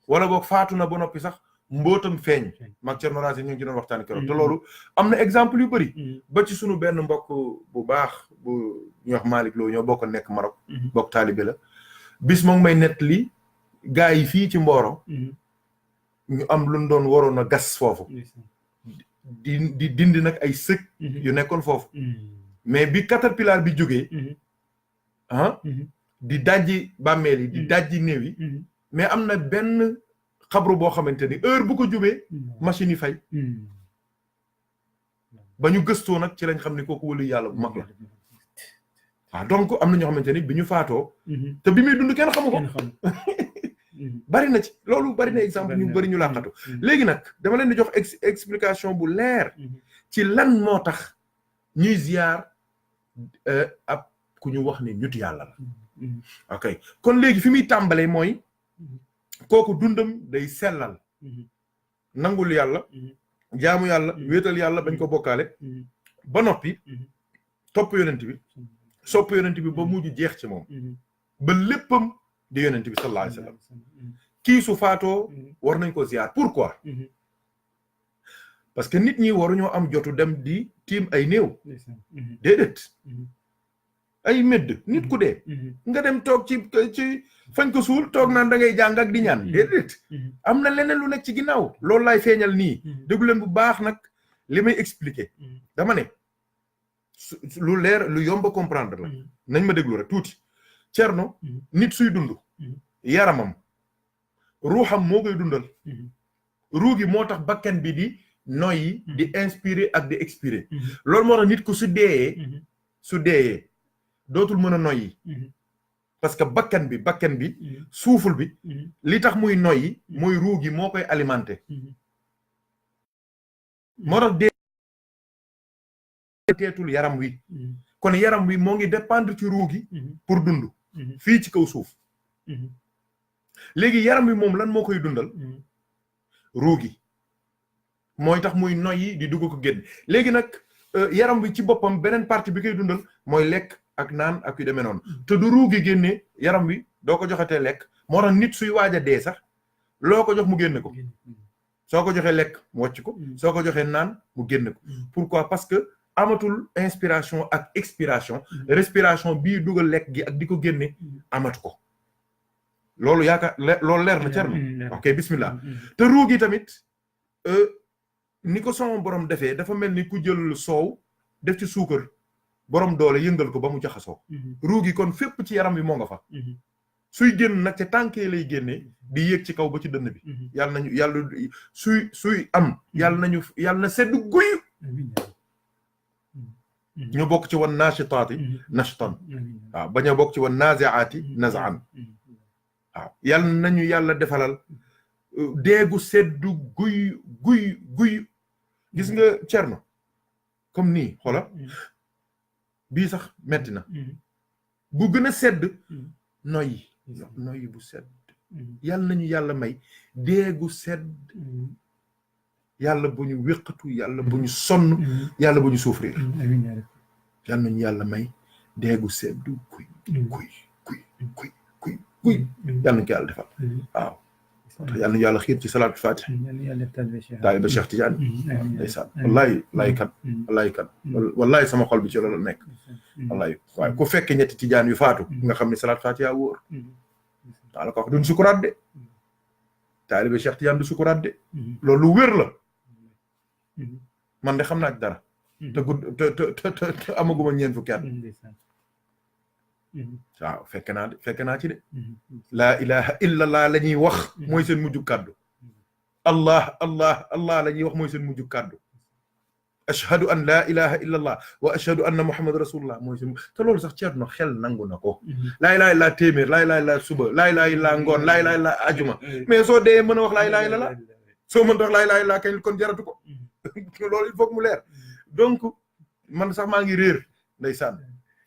wala boog faatu na ba noppi sax mbootam feeñ mag Thierno Racine ñu ngi ci doon waxtaan keroog te loolu am na exemple yu bëri ba ci sunu benn mbokk bu baax bu ñuy wax Malick Lo ñoo bokk nekk Maroc bokk taalibe la bis moom may nett li gaa yi fii ci Mboro ñu am luñ doon waroon a gas foofu di dindi nag ay sëg yu nekkoon foofu mais bi caterpillar bi jógee di dajji bàmmeel yi di dajji néew yi mais am na benn xabru boo xamante ni heure bu ko jubee machine yi fay ba ñu gëstoo nag ci lañ xam ne kooku wëlu yàlla bu mag la waaw donc am na ñoo xamante ni bi ñu faatoo te bi muy dund kenn xamu ko bari na ci loolu bari na exemple ñu bari ñu làqatu léegi nag dama leen di jox explication bu leer ci lan moo tax ñuy ziyaar ab ku ñu wax ne ñut yàlla la ok kon léegi fi muy tàmbalee mooy kooku dundam day sellal nangul yàlla jaamu yàlla wéetal yàlla bañ ko bokkaale ba noppi topp yonent bi sopp yonent bi ba mujj jeex ci moom ba léppam di yonent bi sallallahu alayhi wa sallam kii su faatoo war nañ ko ziyaar pourquoi parce que nit ñi waruñoo am jotu dem di tiim ay néew déedéet ay médd nit ku dee nga dem toog ci fañ ko suul toog naan da ngay jàng ak di ñaan déedéet am na leneen lu nekk ci ginnaaw loolu laay feeñal nii déglu leen bu baax nag li may expliquer dama ne lu leer lu yomb a comprendre la nañ ma déglu rek tuuti Thierno nit suy dund yaramam ruuxam moo koy dundal ruu gi moo tax bakkan bi di noyyi di inspirer ak di expirer loolu moo tax nit ku su deeyee dootul mën a noyyi parce que bakkan bi suuful bi li tax muy noyyi mooy ruu gi moo koy alimenter moo tax dee teetul yaram wi kon yaram wi moo ngi dépendre ci ruu gi pour dund fii ci kaw suuf léegi yaram wi moom lan moo koy dundal ruu gi mooy tax muy noyyi di dugg ko génn léegi nag yaram wi ci boppam beneen partie bi koy dundal mooy lekk ak naan ak yu demee noonu te du ruu gi génnee yaram wi doo ko joxetee lekk moo tax nit suy waaj a dee sax loo ko jox mu génne ko soo ko joxee lekk mu wàcc ko soo ko joxee naan mu génne ko pourquoi parce que amatul inspiration ak expiration respiration bii dugal lekk gi ak di ko génne amatu ko loolu yaakaar loolu leer na Thierno ok bismillah te ruu gi tamit ni ko sama borom defee dafa mel ni ku jël soow def ci suukar borom doole yëngal ko ba mu jaxasoo ruu gi kon fépp ci yaram bi moo nga fa suy génn nag ca tànkee lay génnee di yéeg ci kaw ba ci dënn bi yàlla suy am yàlla na sedd guy ñu bokk ci wan naashitaati nashtan waaw bañ a bokk ci wan naaziaati nazan waaw yàlla defalal deegu seddu guy gis nga Thierno comme nii xoola bii sax metti na bu gën a sedd noyyi bu sedd yàlla nañu yàlla may deegu sedd yàlla bu ñu wéqatu yàlla bu ñu sonn yàlla bu ñu souffrir yàlla nañu yàlla may deegu sedd kuy yàlla nañu ko yàlla defal waaw yàlla nañu yàlla xiir ci salaatu fatih taaliba Cheikh Tidiane ndeysaan wallaay kan wallaay sama xol bi ci loolu nekk wallaay waaye ku fekke ñetti Tidiane yu faatu nga xam ne salaatu fatih yaa wóor daa la ko wax duñ sukuraat de taaliba Cheikh Tidiane du sukuraat de loolu lu wér la man de xam naa ci dara te amaguma ñeent fukki at waaw fekk naa ci de laa ilaha illa allah la ñuy wax mooy seen mujju kàddu allah la ñuy wax mooy seen mujju kàddu ashhadu an laa ilaha illa allah wa ashhadu anna muhammad rasulullah mooy seen te loolu sax Ceerno xel nangu na ko laa ilaha illa téeméer laa ilaha illa suba laa ilaha illa ngoon laa ilaha illa ajuma mais soo dee mën a wax laa ilaha illa la soo mën a wax laa ilaha illa kañ kon jaratu ko loolu il faut que mu leer donc man sax maa ngi réer ndeysaan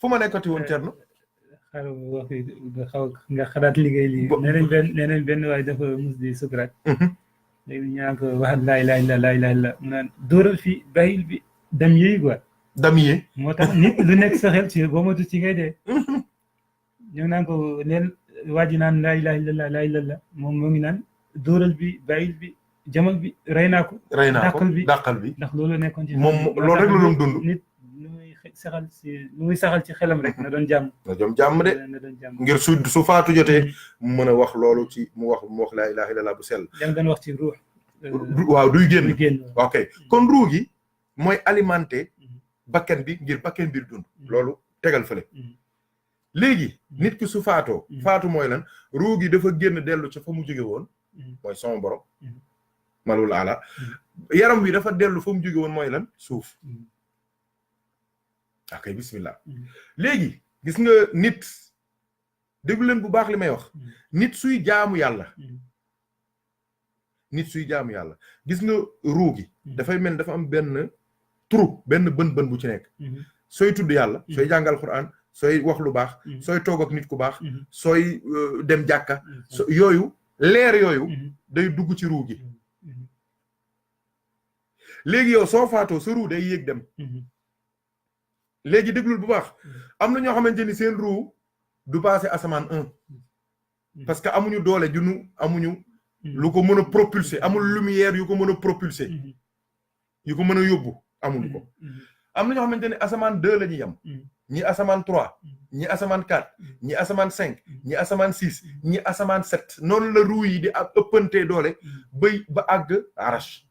fu ma nekkati woon Ceerno nga xalaat liggéey lii nee nañ benn waay dafa mus di sukuraat léegi ñu naan ko waxat laa ilaaha illa laa ilaaha illa mu naan dóoral fii bàyyil bi dam yéey quoi dam yéey moo tax nit lu nekk sa xel ci boo matu ci ngay dee ñu naan ko leen waa ji naan laa ilaaha illa laa ilaaha illa moom moo ngi naan dóoral bi bàyyil bi jamal bi rey naa ko dàqal bi ndax loolu nekkoon ci moom loolu rek la doon dund nit lu muy saxal ci xelam rek na doon jàmm de ngir su faatu jotee mu mën a wax loolu ci mu wax laa ilaha illallah bu sell da nga doon wax ci ruux waaw duy génn ok kon ruux gi mooy alimenté bakken bi ngir bakken bi dund loolu tegal fële léegi nit ki su faatu mooy lan ruux gi dafa génn dellu ca fa mu jóge woon mooy son borom malul ala yaram wi dafa dellu fa mu jóge woon mooy lan suuf ok bismillah léegi gis nga nit déglu leen bu baax li may wax nit suy jaamu yàlla gis nga ruu gi dafay mel dafa am benn trou benn bën bu ci nekk sooy tudd yàlla sooy jàngal Quran sooy wax lu baax sooy toog ak nit ku baax sooy dem jàkka yooyu leer yooyu day dugg ci ruu gi léegi yow soo faatoo sa ruu day yéeg dem léegi déglul bu baax am na ñoo xamante ni seen ruu du passé asamaan 1 parce que amuñu doole amuñu lu ko mën a propulser amul lumière yu ko mën a propulser yu ko mën a yóbbu amuñu ko am na ñoo xamante ni asamaan 2 la ñuy yem ñi asamaan 3 ñi asamaan 4 ñi asamaan 5 ñi asamaan 6 ñi asamaan 7 noonu la ruu yi di ëppantee doole ba àgg arash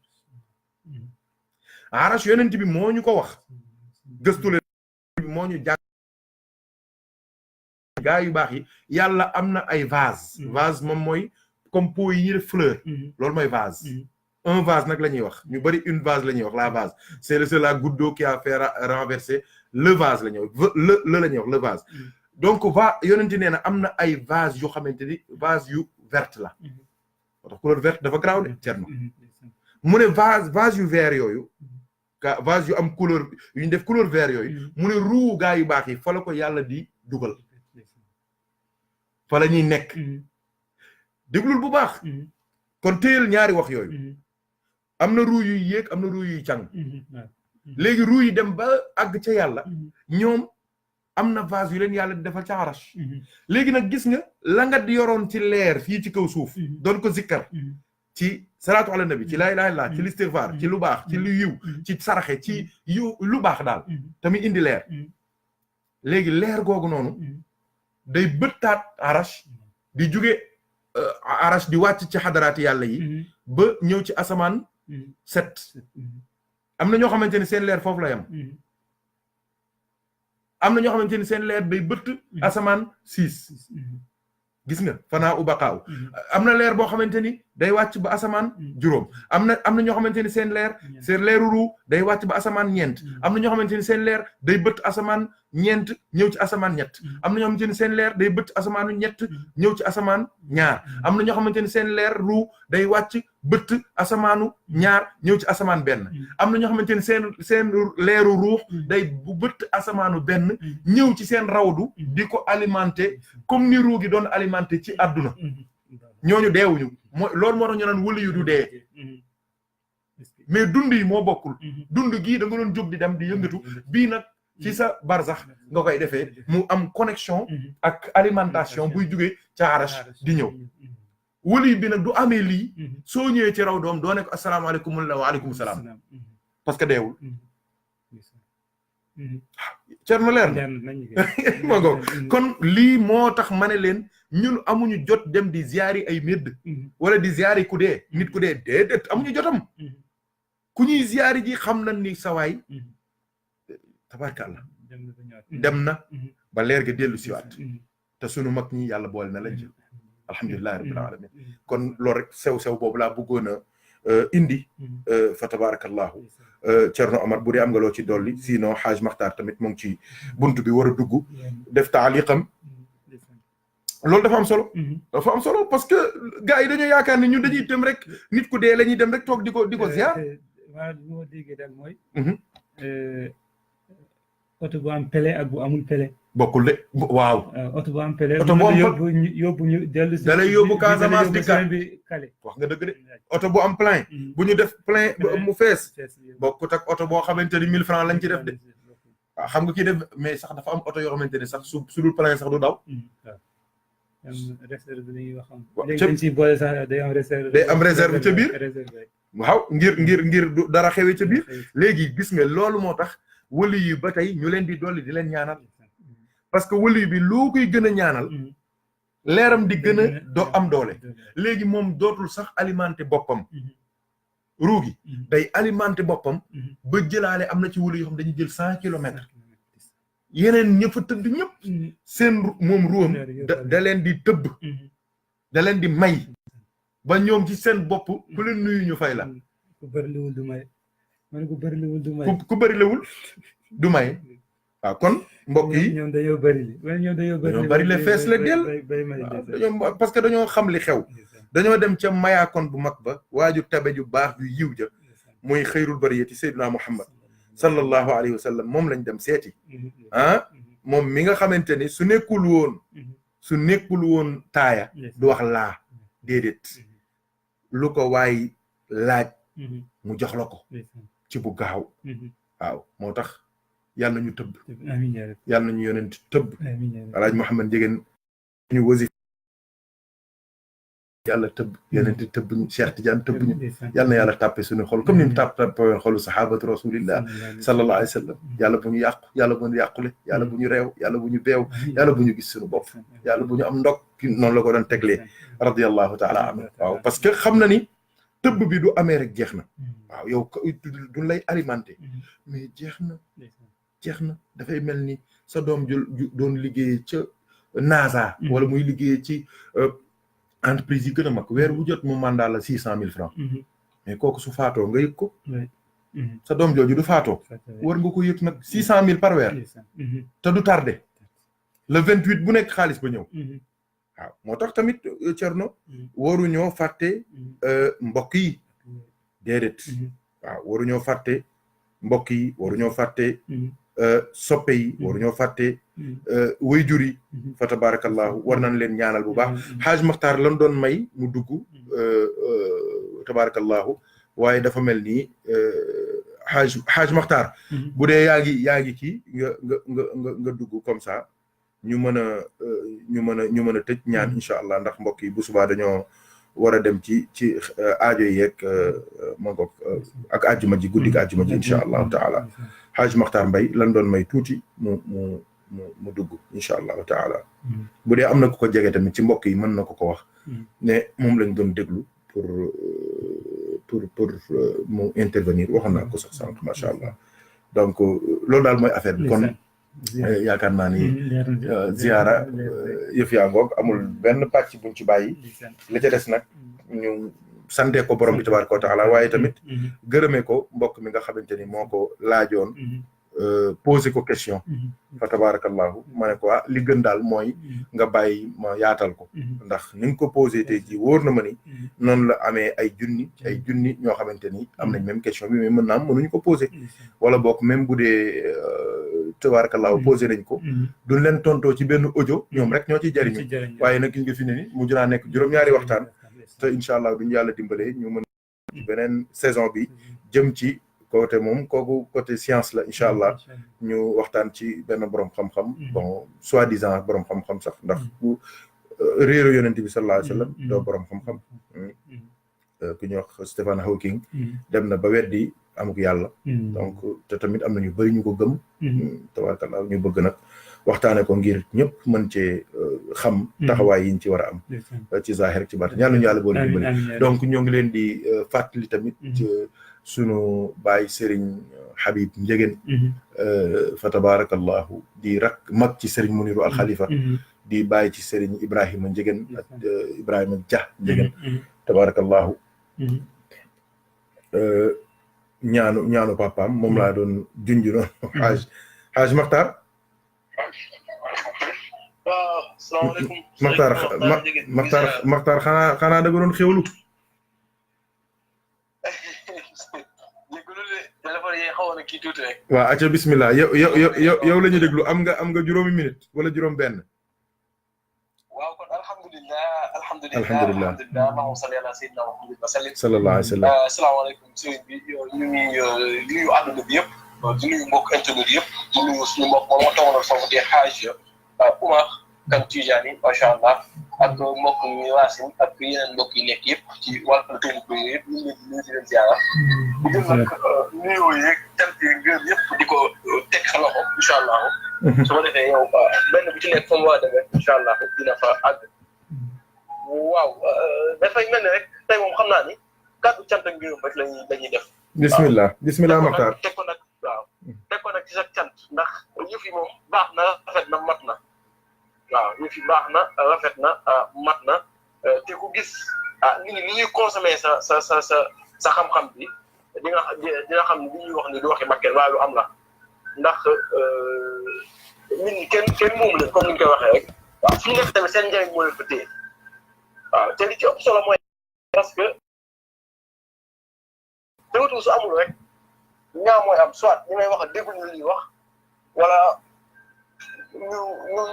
yonent bi moo ñu ko wax gëstu leen moo ñu jàng gaa yu baax yi yàlla am na ay vase moom mooy comme pot yi ñuy def fleur loolu mooy vase un vase nag la ñuy wax ñu bari une vase la ñuy wax la vase c'est la goutte d'eau qui a fait renverser le vase la ñuy wax la ñuy wax le vase donc yonente nee na am na ay vase yoo xamante ni vase yu verte la moo tax couleur verte dafa garaaw de Thierno mu ne vase yu vert yooyu vase yu am couleur yu ñu def couleur vert yooyu mu ne ruu gaa yu baax yi fa la ko yàlla di dugal fa la ñuy nekk déglul bu baax kon téyel ñaari wax yooyu am na ruu yuy yéeg am na ruu yuy càng léegi ruu yi dem ba àgg ca yàlla ñoom am na vase yu leen yàlla di defal ca arash léegi nag gis nga la nga di yoroon ci leer fii ci kaw suuf doon ko zikkar ci salaatu ala nabi ci laa ilaaha illallaah ci listigfaar ci lu baax ci lu yiw ci saraxe ci yiw lu baax daal tamit indi leer léegi leer googu noonu day bëttaat arash di jóge arash di wàcc ci xadaraati yàlla yi ba ñëw ci asamaan 7 am na ñoo xamante ni seen leer foofu la yam am na ñoo xamante ni seen leer day bëtt asamaan 6 gis nga fanaa u baqaaw am na leer boo xamante ni day wàcc ba asamaan 5 am na ñoo xamante ni seen leeru ruu day wàcc ba asamaan 9 am na ñoo xamante ni seen leer day bëtt asamaan 9 ñëw ci asamaan 3 am na ñoo xamante ni seen leer day bëtt asamaanu 3 ñëw ci asamaan 2 am na ñoo xamante ni seen leer ruu day wàcc bëtt asamaanu 2 ñëw ci asamaan 1 am na ñoo xamante ni seen leeru ruux day bu bëtt asamaanu 1 ñëw ci seen rawdu di ko alimenter comme ni ruu gi doon alimenter ci àdduna ñooñu deewuñu mooy loolu moo tax ñu naan wëli yu du dee mais dund yi moo bokkul dund gii da nga doon jóg di dem di yëngatu bii nag ci sa barzax nga koy defee mu am connexion ak alimentation buy jugee ca arash di ñëw wëli bi nag du amee lii soo ñëwee ci raw doom doo nekk asalaamaaleykum wa aleykum salaam parce que deewul Cerno leer na ma ngoog kon lii moo tax ma ne leen ñun amuñu jot dem di ziyaari ay médd wala di ziyaari ku dee nit ku dee déedéet amuñu jotam ku ñuy ziyaari ji xam nañ ni sawaay tabarkàlla dem na ba leer ga dellu siwaat te sunu mag ñi yàlla boole na lañ ci alhamdulillahi rabbil alamin kon loolu rek sew-sew boobu laa bëggoon a indi fa tabarakallahu Cerno Omar bu dee am nga loo ci dolli sinon Haaj Maxtaar tamit mu ngi ci buntu bi war a dugg def taaliqam loolu dafa am solo dafa am solo parce que gars yi dañoo yaakaar ne ñun dañuy dem rek nit ku dee la ñuy dem rek toog di ko ziar waaw li ma déggee daal mooy oto bu am pele ak bu amul pele bokkul de waaw oto bu am pele oto bu am yóbbu ñu dellu si da lay yóbbu Casamance di kale wax nga dëgg de oto bu am plein bu ñu def plein mu fees bokkut ak oto boo xamante ni 1000 francs lañ ci def de waaw xam nga kii def mais sax dafa am oto yoo xamante ni sax su dul plein sax du daw réserve dañuy wax léegi dañ ci boole sax day am réserve ca biir waaw ngir du dara xewee ca biir léegi gis nga loolu moo tax wëli yi ba tey ñu leen di dolli di leen ñaanal parce que wëli bi loo koy gën a ñaanal leeram di gën a am doole léegi moom dootul sax alimenter boppam ruugi day alimenter boppam ba jëlaale am na ci wëli yoo xam dañuy jël 100 kilomètres yeneen ñëpp a tëdd ñëpp seen moom ruwam da leen di tëbb da leen di may ba ñoom ci seen bopp ku leen nuyu ñu fay la ku bëriwul du may man ku bëriwul du may ku bëriwul du may waaw kon mbokk yi ñoom dañoo bëri le fees la del dañoo parce que dañoo xam li xew dañoo dem ca mayaakoon bu mag ba waaju tabe ju baax ju yiw ja muy xëyrul bariyati Seydina Muhammad sallallahu alayhi wa sallam moom lañ dem seeti moom mi nga xamante ni su nekkul woon taaya du wax laa déedéet lu ko waay laaj mu jox la ko ci bu gaaw waaw moo tax yàlla nañu tëbb yàlla nañu yonent tëbb alaaj Muhammad Njegéen ñu wasi yàlla tëbb yonent tëbb ñu Cheikh Tidiane tëbb ñu yàlla na yàlla tàppe suñu xol comme ni mu tàppe xolu sahabatu rasulillah sallallahu alayhi wa sallam yàlla bu ñu yàqu yàlla bu ñu yàqule yàlla bu ñu réew yàlla bu ñu beew yàlla bu ñu gis suñu bopp yàlla bu ñu am ndog noonu la ko doon teglee radiyallahu taala anhu waaw parce que xam na ni tëbb bi du amee rek jeex na waaw yow du lay alimenté mais jeex na dafay mel ni sa doom ju doon liggéey ca NASA wala muy liggéey ci entreprise yi gën a mag weer bu jot mu mandat la 600 000 francs mais kooku su faatoo nga yëg ko sa doom jooju du faatoo war nga ko yëg nag 600 000 par weer te du tardé le 28 bu nekk xaalis ba ñëw waaw moo tax tamit Cerno waruñoo fàtte mbokk yi déedéet waaw waruñoo fàtte mbokk yi waruñoo fàtte soppe yi waruñoo fàtte wayjur yi fa tabarakallahu war nañ leen ñaanal bu baax Haaj Maxtaar lan doon may mu dugg tabarakallahu waaye dafa mel ni Haaj Maxtaar bu dee yaa ngi kii nga dugg comme ça ñu mën a tëj ñaan incha allah ndax mbokk yi bu subaa dañoo war a dem ci aajo yeeg mangoog ak àjjuma ji guddi àjjuma ji incha allahu taala Haaj Maxtaar Mbay lan doon may tuuti mu dugg incha allahu taala bu dee am na ku ko jege tamit ci mbokk yi mën na ko wax ne moom lañ doon déglu pour mu intervenir waxoon naa ko sax sànq macha allah donc loolu daal mooy affaire bi kon yaakaar naa ni ziyaara yëf yaa ngoog amul benn pàcc buñ ci bàyyi li ca des nag ñu sante ko borom bi tabaaraka wa taala waaye tamit gërëmee ko mbokk mi nga xamante ni moo ko laajoon posé ko question fa tabarakallahu ma ne ko li gën daal mooy nga bàyyi ma yaatal ko ndax ni nga ko posé tey ji wóor na ma ni noonu la amee ay junni ñoo xamante ni am nañ même question bi mais mën naa am mënuñu ko posé wala boog même bu dee tabarakallah posé nañ ko duñ leen tontoo ci benn audio ñoom rek ñoo ciy jariñu waaye nag gis nga fi ne ni mujj naa nekk juróom-ñaari waxtaan te incha allah duñu yàlla dimbalee ñu mën ci beneen saison bi jëm ci côté moom kooku côté science la incha allah ñu waxtaan ci benn borom xam-xam bon soi-disant borom xam-xam sax ndax ku réero yonent bi sallallahu alayhi wa sallam doo borom xam-xam ku ñuy wax Stephen Hawking dem na ba weddi amuk yàlla donc te tamit am na ñu bëri ñu ko gëm tabarakallah ñu bëgg nag waxtaane ko ngir ñëpp mën cee xam taxawaay yiñ ci war a am ci zahir ak ci baat ñaan ñu yàlla boole dimbali donc ñoo ngi leen di fàttali tamit sunu baay Serigne Habib Ndiéguène fa tabarakallahu di rak mag ci Serigne Muniru Al Khalifa di bàyyi ci Serigne Ibrahima Ndiéguène ak Ibrahima Dia Ndiéguène tabarakallahu ñaanu papaam moom laa doon junj noonu Haj Makhtar salaamaaleykum Makhtar xanaa da nga doon xewlu waaw acca bismillah yow la ñu déglu am nga juróomi minute wala juróom benn waaw kon alhamdulillah allahumma salli ala sayyidina Muhammad wa sallim sallallahu alayhi wa sallam asalaamaaleykum sëriñ bi ñu ngi nuyu àdduna bi yëpp di nuyu mbokk internet yëpp di nuyu suñu mbokk moom moo tawoon foofu di Haj Oumar Kane Tijani macha allah ak mbokk mi Racine ak yeneen mbokk yi nekk yëpp ci wàllu technique bi yëpp ñu ngi leen di nuyu di leen ziara di jël nag nuyoo yeeg cant yi ngeen yëpp di ko teg sa loxo incha allah su ma defee yow benn bu ci nekk fa mu war a demee incha allah dina fa àgg waaw dafay mel ni rek tey moom xam naa ni kàddu cant ak ngërëm rek lañuy def. bismillah Makhtar teg ko nag waaw teg ko nag ci sa cant ndax yëf yi moom baax na rafet na mat na waaw yëf yi baax na rafet na mat na te ku gis nit ñi ni ñuy consommer sa xam-xam bi dina xam ni li ñuy wax ni du waxi makkeen waaye lu am la ndax nit ñi kenn moomu leen comme ni ñu koy waxee rek waaw fi ñu nekk tamit seen njëriñ moo leen fa téye waaw te li ci ëpp solo mooy parce que tewutu su amul rek ñaaw mooy am soit ñi may wax a dégguñu li ñuy wax wala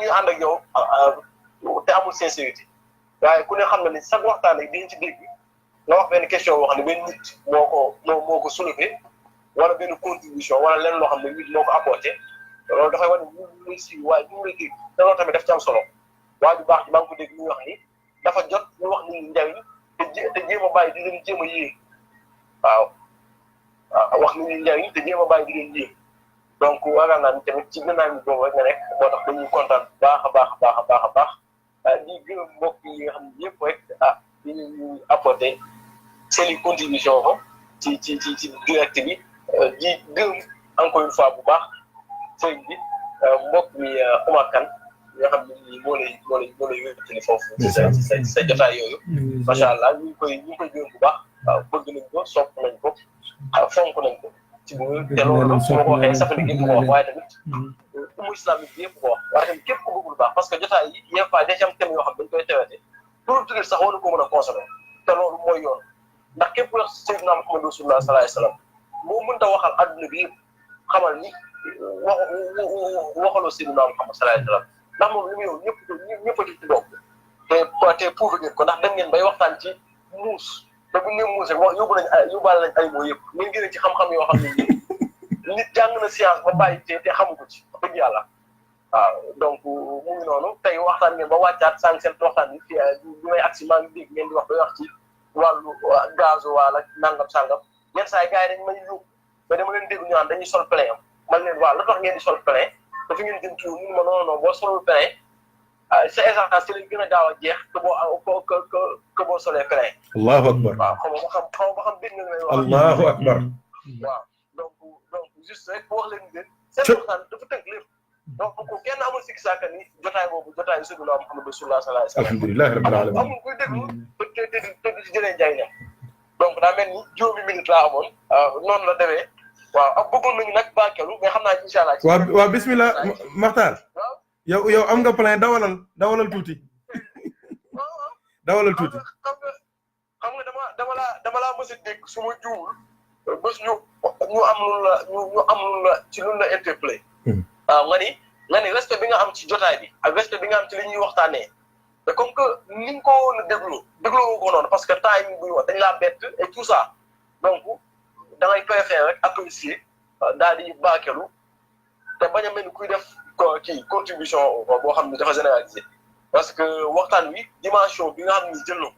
ñu ànd ak yow te amul sincérité waaye ku ne xam na ni sax waxtaan rek diñ ci dégg nga wax benn question boo xam ne benn nit moo ko soulevé wala benn contribution wala lenn loo xam ne nit moo ko apporté loolu dafay wane ñu lay si waaye ñu lay dégg te loolu tamit daf ci am solo waaye bu baax ci maa ngi ko dégg ñu wax ni dafa jot ñu wax nit ñi njariñ te jéem a bàyyi di leen jéem a yéeg waaw wax nit ñi njariñ te jéem a bàyyi di leen yéeg donc waral naa ni tamit ci gannaaw bi boobu rek nga nekk moo tax dañuy kontaan baax a baax di gërëm mbokk yi nga xam ne yëpp rek di ñu apporté seen i contribution ci direct bi di gërëm encore une fois bu baax sëriñ bi mbokk mi Oumar Kane nga xam ne nii moo lay wéttali foofu ci sa jotaay yooyu macha allah ñu ngi koy gërëm bu baax waaw bëgg nañ ko sopp nañ ko fonk nañ ko ci bu te loolu su ma ko waxee safali gi ko wax waaye tamit umu islamique bi yëpp ko wax waaye tamit képp ko bëggul baax parce que jotaay yi yenn fois day am thème yoo xam dañ koy tewete pour tuddee sax war na ko mën a consommer te loolu mooy yoon ndax képp wax Seydina Muhammad Rasulullah sallallahu alayhi wa sallam moo mënta waxal adduna bi yëpp xamal ni waxaloo Seydina Muhammad sallallahu alayhi wa sallam ndax moom li mu yow ñëpp a ci bokk te prouvé ngeen ko ndax dem ngeen bay waxtaan ci muus te bu ñu nee muus rek wax yóbbaale nañ ay moo yëpp ngeen génne ci xam-xam yoo xam ne nii nit jàng na science ba bàyyi te xamu ko ci dëgg yàlla waaw donc mu ngi noonu tey waxtaan ngeen ba wàccaat sànq seen waxtaan bi fii bi may agsi maa ngi dégg ngeen di wax bay wax ci wàllu gaz wala nangam sangam yenn saa yi gars yi dañ may yóbbu ba dama leen dégg ñu naan dañuy sol plein man leen waaw la tax ngeen di sol plein dafa ngeen jëm ci mun ma non boo solul plein sa essence ci lañ gën a gaaw a jeex que boo solee plein. allahu akbar waaw xaw ma xam dégg nga may wax. allahu akbar. waaw donc juste rek wax leen ni leen seen waxtaan dafa tënk lépp donc kenn amul sikki saaka ni jotaay boobu jotaay Seydina Muhammad Rasulullah sallallahu alayhi wa sallam. alhamdulilah rabbil alamin amul kuy déglu te di ci jëlee njëriñam donc daa mel ni juróomi minute laa amoon noonu la demee waaw ak bëggoon nañu nag barkeelu mais xam naa incha allah. waaw bismillah Makhtar. yow am nga plein dawalal tuuti. dawalal tuuti. xam nga dama laa mës a dégg su ma juumul bés ñu am lu la ci lu la interpellé. waaw nga ni respect bi nga am ci jotaay bi ak respect bi nga am ci li ñuy waxtaanee te comme que ni nga ko woon a dégloo ko noonu parce que temps yi buy wax dañ laa bett et tout ça donc da ngay préférer rek apprécier daal di baakelu te bañ a mel ni kuy def kii contribution boo xam ne dafa généralisé parce que waxtaan wi dimension bi nga xam ni jël na ko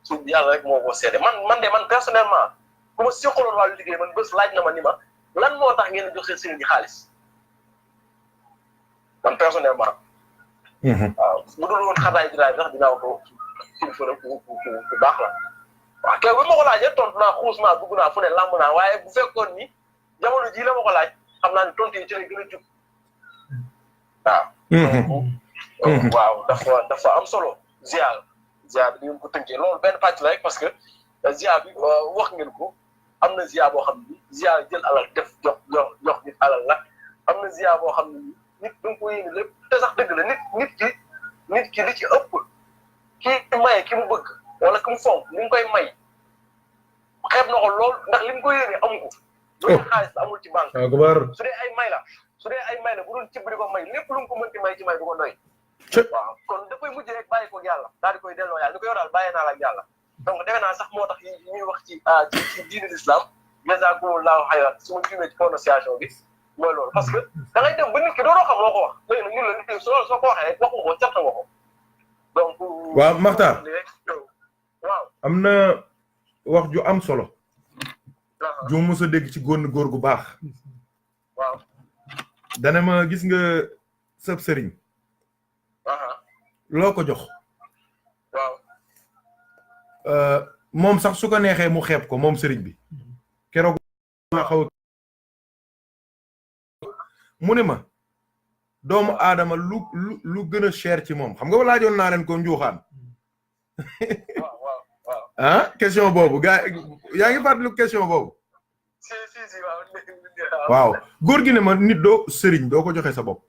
su yàlla rek moo ko seede man personnellement ku ma seqaloon wàllu liggéey man bés laaj na ma ni ma lan moo tax ngeen joxe sëriñ ñi xaalis man personnellement. waaw bu dul woon xataay jiraay bi sax dinaa ko kilifa la ku baax la waaw kay bu ma ko laajee tontu naa xuus naa dugg naa fu ne lamb naa waaye bu fekkoon ni jamono jii la ma ko laaj xam naa ne tontu yi ci lay gën a jub waaw. waaw dafa am solo ziar bi ngeen ko tënkee loolu benn pàcc la rek parce que ziar bi wax ngeen ko am na ziar boo xam ni ziar jël alal def jox nit alal la am na ziar boo xam ni nit da nga ko yéene lépp te sax dëgg la nit ki li ci ëpp kii maye ki mu bëgg wala ki mu fonk ni nga koy may xeeb na ko lool ndax li mu ko yéene amu ko. loolu xaalis amul ci banque. su dee ay may la bu doon cib di ko may lépp lu mu ko mënti may ci may du ko doy. waaw kon dafay mujj rek bàyyi ko yàlla daal di koy delloo yàlla ni ko yow daal bàyyi naa la ak yàlla donc defe naa sax moo tax ñuy wax ci diine l'islam jazakumullahu xayran su ma jumee ci prononciation bi mooy loolu parce que da ngay dem ba nit ki doodoo xam loo ko wax léegi nag ñun la nit soo ko waxee rek waxu ko capta nga ko donc waaw Makhtar waaw am na wax ju am solo ju mos a dégg ci góor gu baax waaw dana ma gis nga sëb sëriñ loo ko jox waaw moom sax su ko neexee mu xeeb ko moom sëriñ bi keroog xaw mu ne ma doomu aadama lu gën a cher ci moom xam nga laajoon naa leen ko njuuxaan ah question boobu yaa ngi fàttaliku question boobu si waaw góor gi ne ma nit doo sëriñ doo ko joxe sa bopp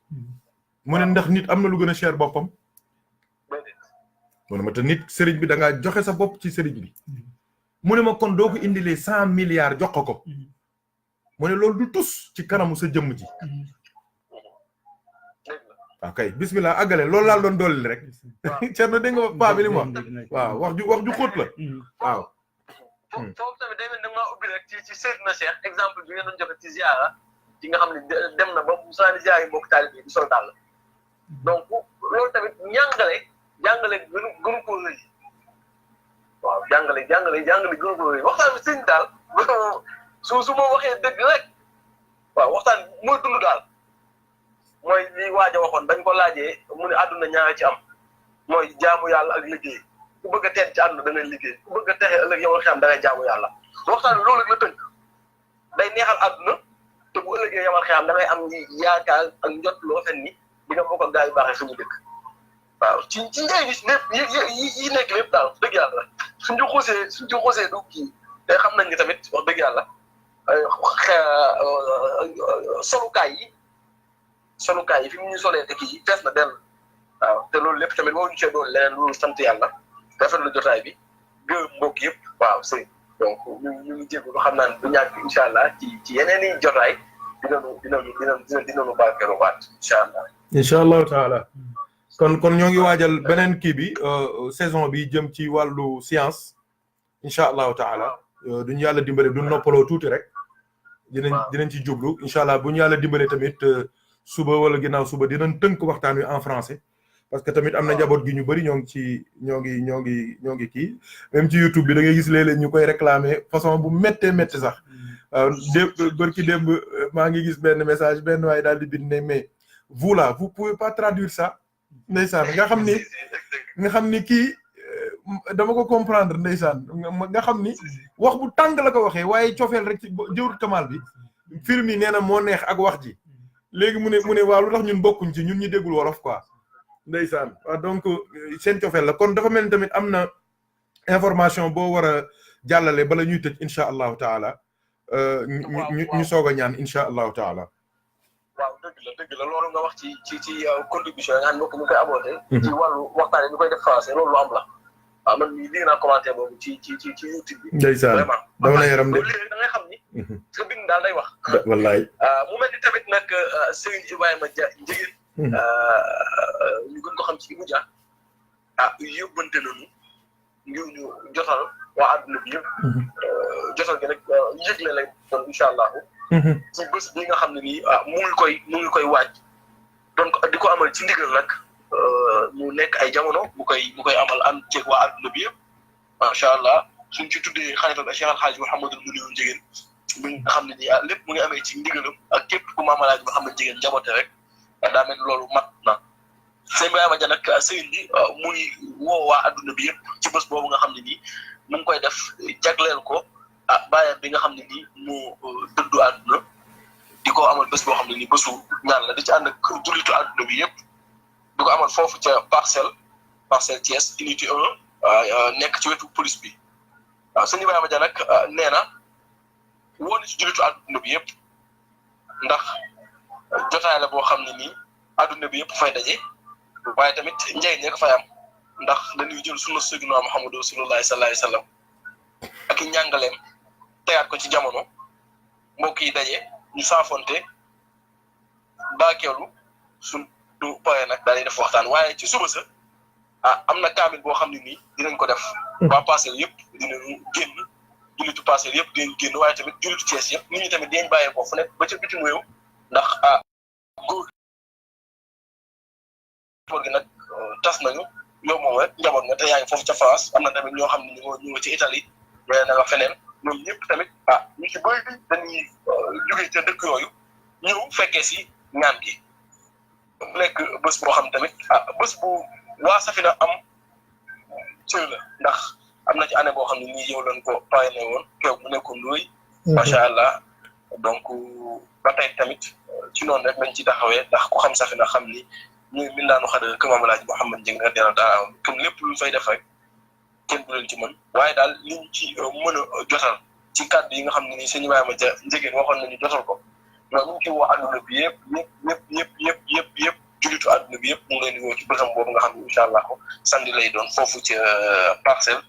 mu ne ndax nit am na lu gën a cher boppam mu ne ma te nit sëriñ bi da ngaa joxe sa bopp ci sëriñ bi mu ne ma kon doo ko indilee 100 milliards jox ko mu ne loolu du tus ci kanamu sa jëmm ji waaw kay bismillah àggale loolu laa doon dolli rek Thierno dégg nga paa bi li mu wax waaw wax ju xóot la waaw foofu tamit day mel da nga maa ubbi rek ci Seydina Cheikh exemple bi nga doon joxe ci ziara ci nga xam ne dem na ba saa ni ziara yi mbokk taalib yi di sol daal donc loolu tamit jàngale gënu ko rëy waaw jàngale gënu ko rëy waxtaan bi sëñ daal su ma waxee dëgg rek waaw waxtaan mooy dund daal mooy li waaj a waxoon dañ ko laajee mu ne àdduna ñaari ci am mooy jaamu yàlla ak liggéey ku bëgg a teet ci àdduna da ngay liggéey ku bëgg a texe ëllëg yow xam da ngay jaamu yàlla waxtaan bi loolu la tënk day neexal àdduna te bu ëllëgee yow xam da ngay am yaakaar ak njot loo fen ni di nga bokk ak gaa yu baaxee suñu dëkk waaw ci ngay gis lépp yi nekk lépp daal dëgg yàlla suñu xosee du kii te xam nañ ni tamit wax dëgg yàlla solukaay yi fi mu ñu solee te kii fees na dell waaw te loolu lépp tamit waruñu cee doon leneen loolu sant yàlla rafetlu jotaay bi gërëm mbokk yëpp waaw sëñ donc ñu ngi jégalu xam naa ne du ñàkk incha allah ci yeneen i jotaay dinañu barkeelu waat incha allahu taala kon ñoo ngi waajal beneen kii bi saison bi jëm ci wàllu science incha allahu taala duñu yàlla dimbale du noppaloo tuuti rek dinañ ci jublu incha allah bu ñu yàlla dimbale tamit suba wala ginnaaw suba dinañ tënk waxtaan wi en français parce que tamit am na njaboot gi ñu bëri ñoo ngi kii même ci YouTube bi da ngay gis léeg-léeg ñu koy réclamer façon bu méttee sax waaw bërki démb maa ngi gis benn message benn waaye daal di bind ne mais vous là vous pouvez pas traduire ça ndeysaan nga xam ni kii dama ko comprendre ndeysaan nga xam ni wax bu tàng la ko waxee waaye cofeel rek ci jëwru kamal bi film yi nee na moo neex ak wax ji léegi mu ne waaw lu tax ñun bokkuñ ci ñun ñi déggul wolof quoi ndeysaan waaw donc seen cofeel la kon dafa mel ni tamit am na information boo war a jàllale bala ñuy tëj incha allahu taala ñu soog a ñaan incha allahu taala waaw dëgg la loolu nga wax ci contribution yi nga xam ne ñu koy abordé ci wàllu waxtaan yi ñu koy def français loolu lu am la waaw man lii naa commenté boobu ci YouTube bi ndeysaan vraiment dama la yaram de léegi da ngay xam ni sa bind daal day wax. wallaay. mu mel ni tamit nag Serigne Ibrahima Dia Ndiéguène. ñu gën ko xam ci Ibou Dia. yóbbante nañu ngir ñu jotal waa àdduna bi yëpp. jotal gi nag yëgle lay doon incha allah. ci bés bi nga xam ne nii mu ngi koy waaj. donc di ko amal ci ndigal nag mu nekk ay jamono mu koy amal ànd ceeg waa àdduna bi yëpp. macha allah suñ ci tuddee xalifa bi Cheikh Al Hadj Mouhamadou Mounirou Ndiéguène mi nga xam ne nii lépp mu ngi amee ci ndigalam ak képp ku Maam Alaaji Mouhamadou Ndiéguène njaboote rek daa mel loolu mat na. sëñ Ibrahima Dia nag sëriñ bi muy woo waa adduna bi yëpp ci bés boobu nga xam ne nii mu ngi koy def jagleel ko bàyyam bi nga xam ne nii mu dëddu àdduna di ko amal bés boo xam ne nii bésu ñaan la di ci ànd ak jullitu àdduna bi yëpp di ko amal foofu ca parcelle Thiès unité 1 nekk ci wetu police bi waaw sëñ Ibrahima Dia nag nee na woo na ci jullitu àdduna bi yëpp ndax jotaay la boo xam ne nii àdduna bi yëpp fay daje. waaye tamit njëriñ ña ko fay am ndax dañuy jël sunna Sayyidina Muhammadu Rasulullahi sallallahu alayhi wa sallam ak i njàngaleem tegaat ko ci jamono mbokk yi daje ñu saafonte baakeelu suñu paree nag daal di def waxtaan waaye ci suba sa am na kaamil boo xam ne nii dinañ ko def. waa Parcelles yëpp dinañu génn jullitu Parcelles yëpp dinañ génn waaye tamit jullitu Thiès yëpp nit ñi tamit dinañ bàyyee ko fu nekk ba ca bitim réew ndax góor gi nag tas nañu yow moom rek njaboot nga te yaa ngi foofu ca France am na tamit ñoo xam ne ñu ngi ci Italie mais na nga feneen ñoom ñëpp tamit ñu ci bëri dañuy jógee ca dëkk yooyu ñëw fekkee si ñaan gi mu nekk bés boo xam tamit bés bu waa Safina am cër la ndax am na ci année boo xam ne nii yow lañ ko pare ne woon kew mu nekkoon looy macha allah donc ba tey tamit ci noonu rek lañ ci taxawee ndax ku xam Safina xam ni ñooy mbindaanu xadara kër Maam Alaaji Mouhamadou Ndiéguène radiyallaahu taala comme lépp lu fay def rek kenn du leen ci mën waaye daal liñ ci mën a jotal ci kàddu yi nga xam ne nii sëñ Ibrahima Dia Ndiéguène waxoon nañu jotal ko loolu ñu ngi ciy woo àdduna bi yëpp jullitu àdduna bi yëpp mu ngi leen di woo ci bésam boobu nga xam ne incha allah samedi lay doon foofu ca Parcelles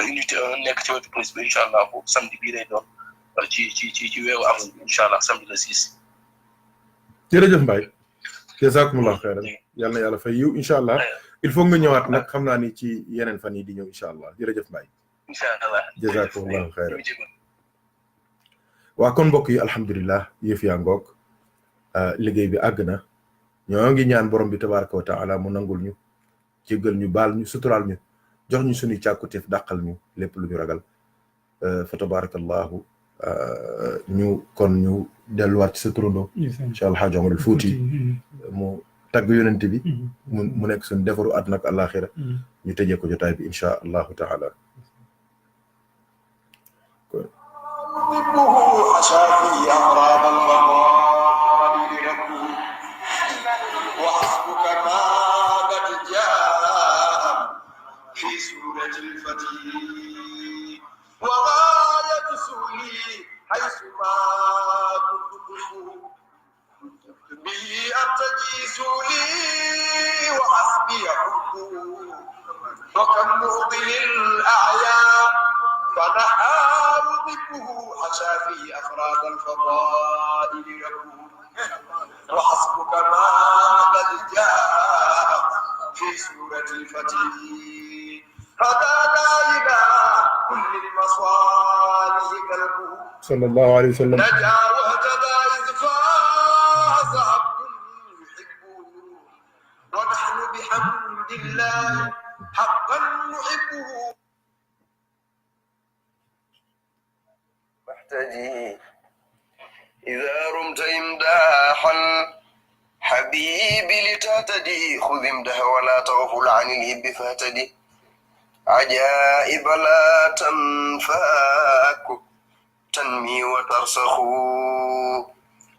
unité 1 nekk ci wetu police bi incha allah samedi bii lay doon ci weeru avril bi incha allah samedi le 6. jërëjëf Mbaye. jazakumullahu xayran yal na yàlla fay yiw incha allah il faut nga ñëwaat nag xam naa ni ci yeneen fan yi di ñëw incha allah jërëjëf Mbaye. incha allah jazakumullahu xayran. waa kon mbokk yi alhamdulilah yëf yaa ngoog liggéey bi àgg na ñoo ngi ñaan borom bi tabaraka wa taala mu nangul ñu jéggal ñu baal ñu suturaal ñu jox ñu suñuy càkkuteef dàqal ñu lépp lu ñu ragal fa tabarakallahu ñu delluwaat ci sa turando incha allah Haaji Omarul Fuuti mu tagg yonent bi mu nekk suñu defaru àdduna ak àllaaxira ñu tëjee ko jotaay bi incha allahu taala حيثما كنت به أرتجيس لي وحسبي حبه وكم مفضل الأعياء فنحار ذكره حشى في أفراد الفضائل يكون وحسبك ما قد جاء في سورة الفتي هدانا إلى كل المصالح كالبه صلى الله عليه وسلم نجا وهتدى إذ فاز عبد يحبه ونحن بحمد الله حقا نحبه محتدي إذا رمت إمداحا حبيبي لتهتدي خذ امدح ولا تغفل عن الهب فاهتدي عجائب لا تنفاك تنمي وترسخ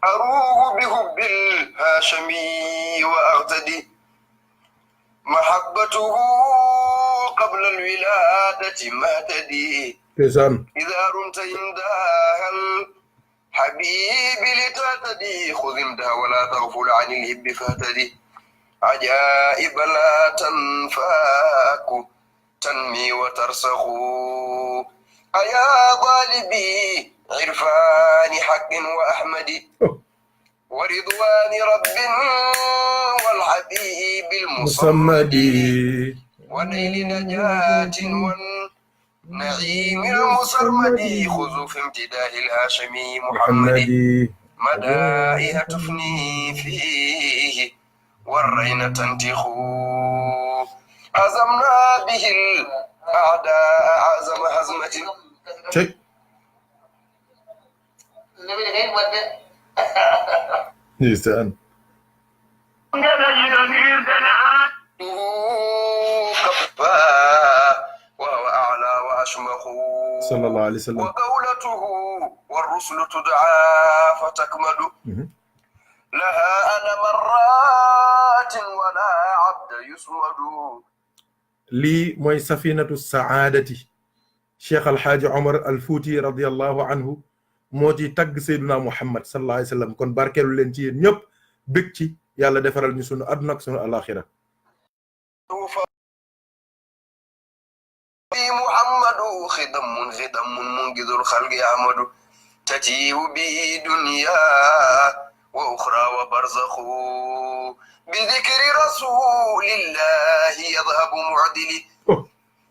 أروغ بحب الهاشمي وأغتدي محبته قبل الولادة مهتدي إذا رمت إمداها حبيبي لتهتدي خذ امدها ولا تغفل عن الهب فاهتدي عجائب لا تنفاك تنمي وترسخ أيا ظالبي عرفان حق وأحمد ورضوان رب والحبيب المصمد ونيل نجاة والنعيم المسرمد خذوا في امتداه الهاشمي محمد مدائها تفني فيه والرين تنتخوا هزمنا به الأعداء أعظم هزمة يستاهل كفا وهو أعلى وأشمخ صلى الله عليه وسلم وقولته والرسل تدعى فتكمل لها أنا مرات ولا عبد يسمد لي موي سفينة السعادة شيخ الحاج عمر الفوتي رضي الله عنه موتي تاغ سيدنا محمد صلى الله عليه وسلم كون باركلو لين تي ñep bekk ci yalla defaral ñu sunu aduna ak sunu alakhirah محمد خدم منقذ الخلق أحمد تتيه به دنيا وأخرى وبرزخ بذكر رسول الله يذهب معدل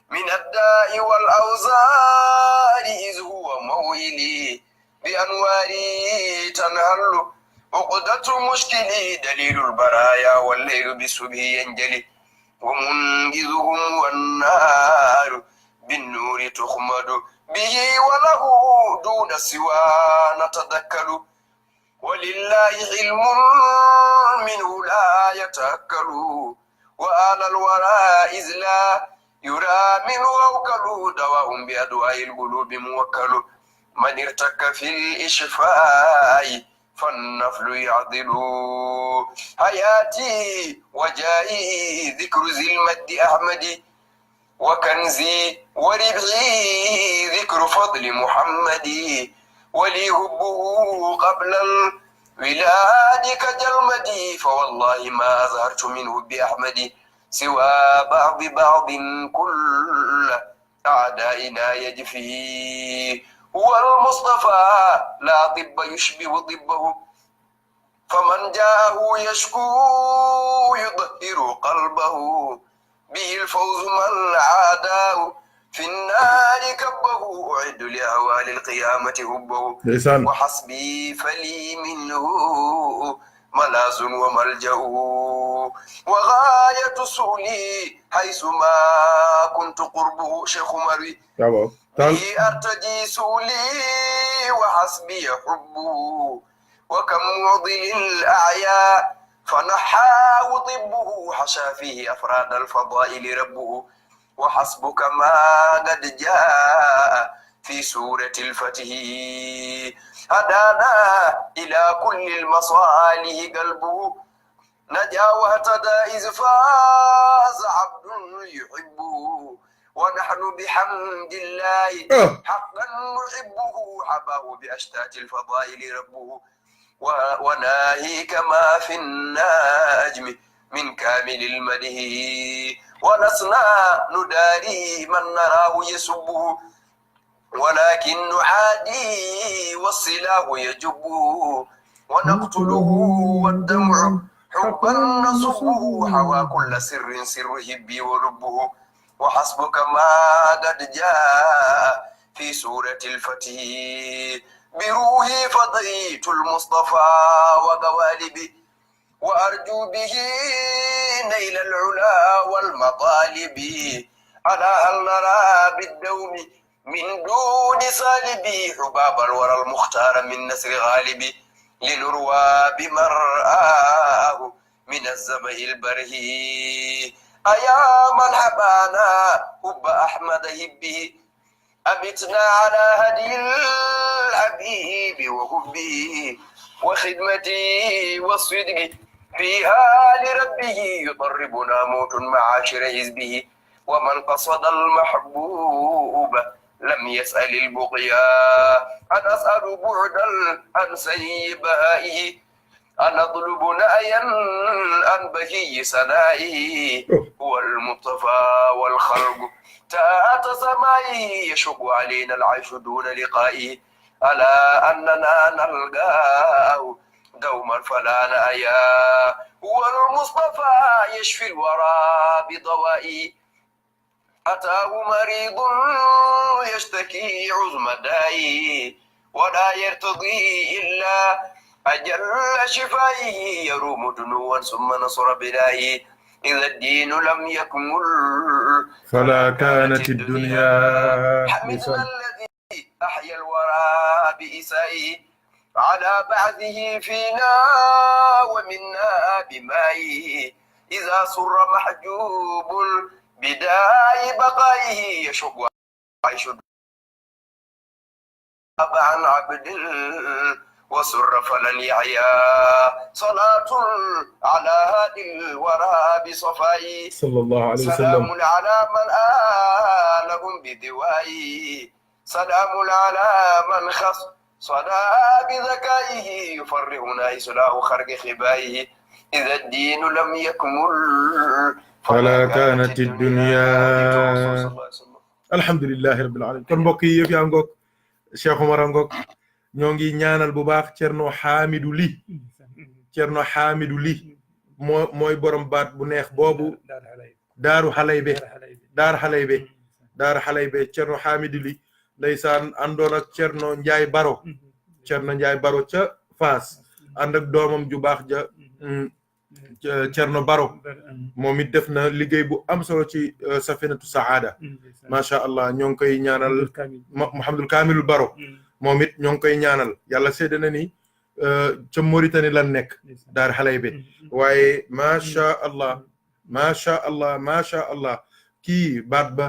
من الداء والأوزار إذ هو موئلي بأنواري تنهل عقدة مشكلي دليل البرايا والليل بسبه ينجلي ومنجزهم والنار بالنور تخمد به وله دون سوى نتذكر ولله علم منه لا يتأكل وآل الورى إذ لا يرى منه أوكل دواء بأدواء القلوب موكل من ارتك في الإشفاء فالنفل يعضل حياتي وجائي ذكر ذي المد أحمد وكنزي وربعي ذكر فضل محمد ولي هبه قبل الولاد كجلمدي فوالله ما أظهرت منه بأحمد سوى بعض كل أعدائنا يجفي هو المصطفى لا طب يشبه طبه فمن جاءه يشكو يطهر قلبه به الفوز من عاداه في النار كبه أعد لأهوال القيامة هبه وحسبي فلي منه ملاذ وملجأ وغاية سؤلي حيث ما كنت قربه شيخ مروي به أرتجي سؤلي وحسبي حبه وكم معضل الأعياء فنحاه طبه حشى فيه أفراد الفضائل ربه وحسبك ما قد جاء في سورة الفتح هدانا إلى كل المصالح قلبه نجا واهتدى إذ فاز عبد يحبه ونحن بحمد الله حقا نحبه حباه بأشتات الفضائل ربه وناهيك ما في النجم من كامل المده ولسنا نداري من نراه يسبه ولكن نحادي والسلاح يجبه ونقتله والدمع حبا نصبه حوى كل سر هبي ولبه وحسبك ما قد جاء في سورة الفتح بروحي فضيت المصطفى وقوالبي وأرجو به نيل العلا والمطالب على أن نرى بالدوم من دون سالبي حباب الورى المختار من نسر غالبي لنروى بمرآه من الزمه البرهي أيا من حبانا حب أحمد هبه أمتنا على هدي الحبيب وحبه وخدمتي والصدق فيها لربه يطربنا موت معاشر حزبه ومن قصد المحبوب لم يسأل البقيا أن أسأل بعدا عن سيء بهائه أن أطلب نأيا عن بهي سنائه هو المصطفى والخلق تحت سمائه يشق علينا العيش دون لقائه ألا أننا نلقاه دوما فلا نأيا. هو المصطفى يشفي الورى بدوائي. أتاه مريض يشتكي عظم دائي ولا يرتضي إلا أجل شفائه. يروم دنوا ثم نصر بلائي. إذا الدين لم يكمل فلا كانت الدنيا. حمدنا الذي أحيا الورى بإسائه على بعثه فينا ومنا بمائه. إذا سر محجوب بداء بقائه يشق ويشد عن عبد وسر فلن يعيا. صلاة على هادي الورى بصفائي صلى الله عليه وسلم. سلام على من آلهم بدوائي. سلام على من خص صدى بذكائه يفرغنا إسلاه خرق خبائه. إذا الدين لم يكمل فلا كانت الدنيا. الحمد لله رب العالمين. kon mbokk yi yëf yaa ngoog Cheikh Omar a ngoog ñoo ngi ñaanal bu baax Cerno Hamidou Ly. Cerno Hamidou Ly mooy borom baat bu neex boobu daaru Halaybe Cerno Hamidou Ly ndeysaan àndoon ak Cerno Njaay Baro ca Faas ànd ak doomam ju baax ja Cerno Baro moom it def na liggéey bu am solo ci Safinatu Saada macha allah ñoo ngi koy ñaanal Mouhamadul Kamilul Baro moom it ñoo ngi koy ñaanal yàlla seede na ni ca Mauritanie lan nekk daar Halaybe waaye macha allah kii baat ba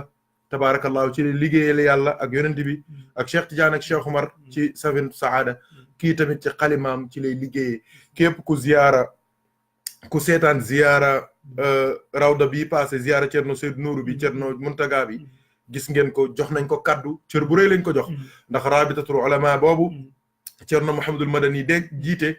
tabarakallahu ci liggéeyal yàlla ak yonent bi ak Cheikh Tidiane ak Cheikh Omar ci Safinatu Saada kii tamit ci xalimaam ci lay liggéeyee képp ku seetaan ziyaara rawda bi passé ziyaara Cerno Seydou Nourou bi Cerno Muntaga bi gis ngeen ko jox nañ ko kaddu cër bu rëy lañ ko jox ndax rabitatul ulama boobu Cerno Mouhamadul Madani dégg jiite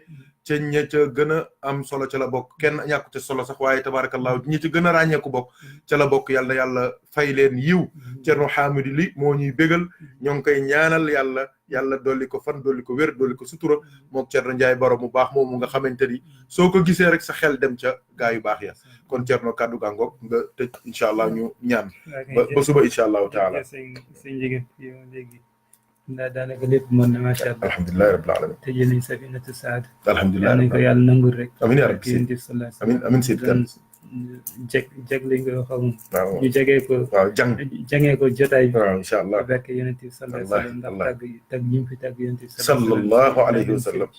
ca ña ca gën a am solo ca la bokk kenn ñàkku ca solo sax waaye tabarakallahu ñi ci gën a ràññeeku bokk ca la bokk yàlla fay leen yiw Cerno Hamidou Ly moo ñuy bégal ñoo ngi koy ñaanal yàlla dolli ko fan dolli ko wér dolli ko sutura mook Cerno Njaay Baro mu baax moomu nga xamante ni soo ko gisee rek sa xel dem ca gaa yu baax ya kon Cerno kaddu gàngoog nga tëj incha allah ñu ñaan ba suba incha allahu taala ndaa daanaka lépp mën na macha allah alhamdulillahi rabbil alamin te jël nañ Safinatu Saada alhamdulilah nañ ko yàlla nangul rek amiin yaa rabbi amiin Seyd Kan jeg li nga xaw waaw ñu jegee ko waaw jangee ko jotaay waaw incha allah barke yonent bi sallallahu alayhi wa sallam ndax tag ñu fi tag yonent bi sallallahu alayhi wa sallam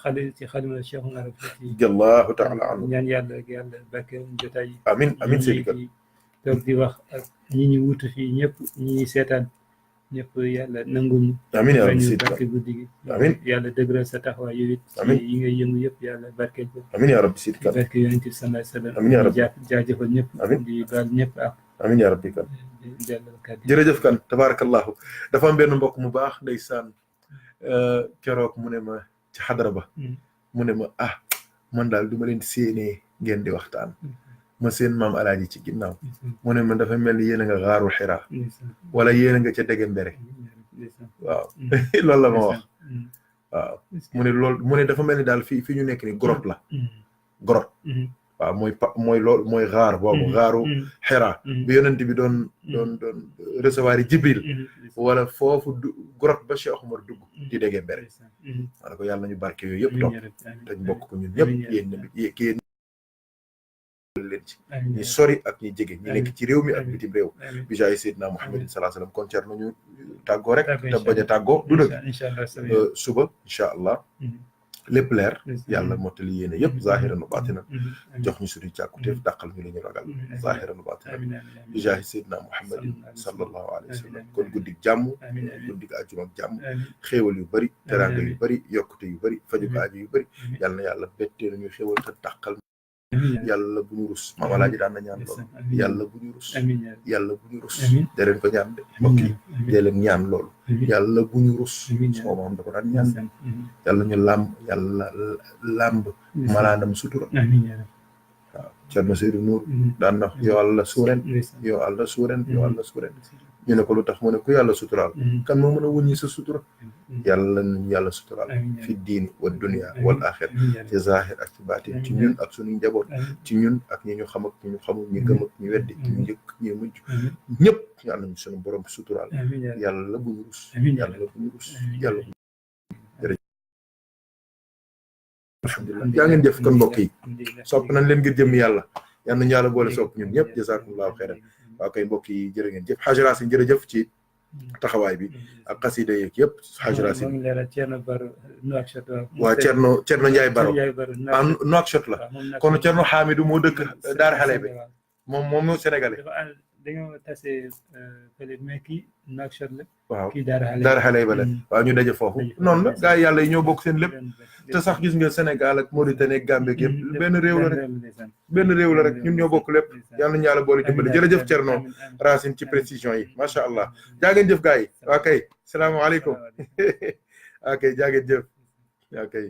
xale ci xalima Cheikh Omar Fouti jallahu taala anhu ñaan yàlla barke jotaay amiin Seyd Kan toog di wax ak ñi ñu wutu fii ñëpp ñi seetaan ñëpp yàlla nanguñu amiin yaa rabbi barke guddi gi amiin yàlla dëgëral sa taxawaay yow it yi ngay yëngu yëpp yàlla barkeel ko amiin yaa rabbi Seyd Kan barke yonent bi sallallahu alayhi wa sallam amiin yaa rabbi jaajëfal ñëpp di baal ñëpp ak amiin yaa rabbi Kan jërëjëf Kan tabarakallahu dafa am benn mbokk mu baax ndeysaan keroog mu ne ma ci xadara ba mu ne ma man daal du ma leen séenee ngeen di waxtaan ma seen maam alaaji ci ginnaaw mu ne ma dafa mel ni yéen a nga xaaru Xiraa wala yéen a nga ca dege mbere waaw loolu la ma wax waaw mu ne dafa mel ni daal fi ñu nekk ni grotte la grotte waaw mooy loolu mooy xaar boobu xaaru Xiraa bi yonent bi doon recevoir yi Jibril wala foofu grotte ba Cheikh Omar dugg di dege mbere wala ko yàlla ñu barke yooyu yëpp toog dañ bokk ko ñun ñëpp yéen leen ci ñi sori ak ñi jege ñi nekk ci réew mi ak bitim réew bi jaay Seydina Muhammadin sallallahu alayhi wasallam kon Cerno ñu tàggoo rek te bañ a tàggoo du dëgg suba incha allah lépp leer yàlla mottali yéene yëpp zahiran wa batinan jox ñu suñu càkkuteef dàqal ñu li ñu ragal zahiran wa batinan bi jaay Seydina Muhammadin sallallahu alayhi wasallam kon guddik jàmm guddik àjjuma ak jàmm xéewal yu bëri teraanga yu bëri yokkute yu bëri faju aajo yu bëri yàlla na yàlla bettee nañu xéewal te dàqal yàlla bu ñu rus maam Alaaji daan na ñaan loolu yàlla bu ñu rus yàlla bu ñu rus da leen ko ñaan de mbokk yi dee leen ñaan loolu yàlla bu ñu rus soo maam da ko daan ñaan yàlla ñu làmb malaanam sutura waaw Cerno Seydou Nour daan na yow Allah suuren yow Allah suuren yow Allah suuren ñu ne ko lu tax mu ne ku yàlla suturaal kan moo mën a wuññi sa sutura yàlla nañu yàlla suturaal fi diini wa dunya wal axira ci zahir ak ci baatin ci ñun ak suñu njaboot ci ñun ak ñi ñu xam ak ñi ñu xamul ñi gëm ak ñu weddi ñu njëkk ñu mujj ñëpp yàlla nañu suñu borom suturaal yàlla bu ñu rus yàlla bu ñu rus yàlla alhamdulilah yaa ngeen jëf kon mbokk yi sopp nañ leen ngir jëm yàlla yal nañu yàlla boole sopp ñun ñëpp jazakumullahu xeyran waaw kay mbokk yi jërë ngeen jëf Hadj Racine jërëjëf ci taxawaay bi ak xasida yeeg yëpp Hadj Racine waaw Thierno Ndiaye Baro ah Nouakchott la kon Thierno Hamidou moo dëkk Daara Xale bi moom sénégalais dañoo tase fële mais kii Nouakchott la waaw kii Daara Xale ba la waaw ñu daje foofu noonu la gars yi yàlla yi ñoo bokk seen lépp te sax gis nga Sénégal ak Mauritanie ak Gambie yëpp benn réew la rek ñun ñoo bokk lépp yàlla nañu yàlla boole dimbali jërëjëf Thierno Racine ci précision yi macha allah jaa ngeen jëf gars yi waa kay salaamaaleykum waa kay jaa ngeen jëf waa kay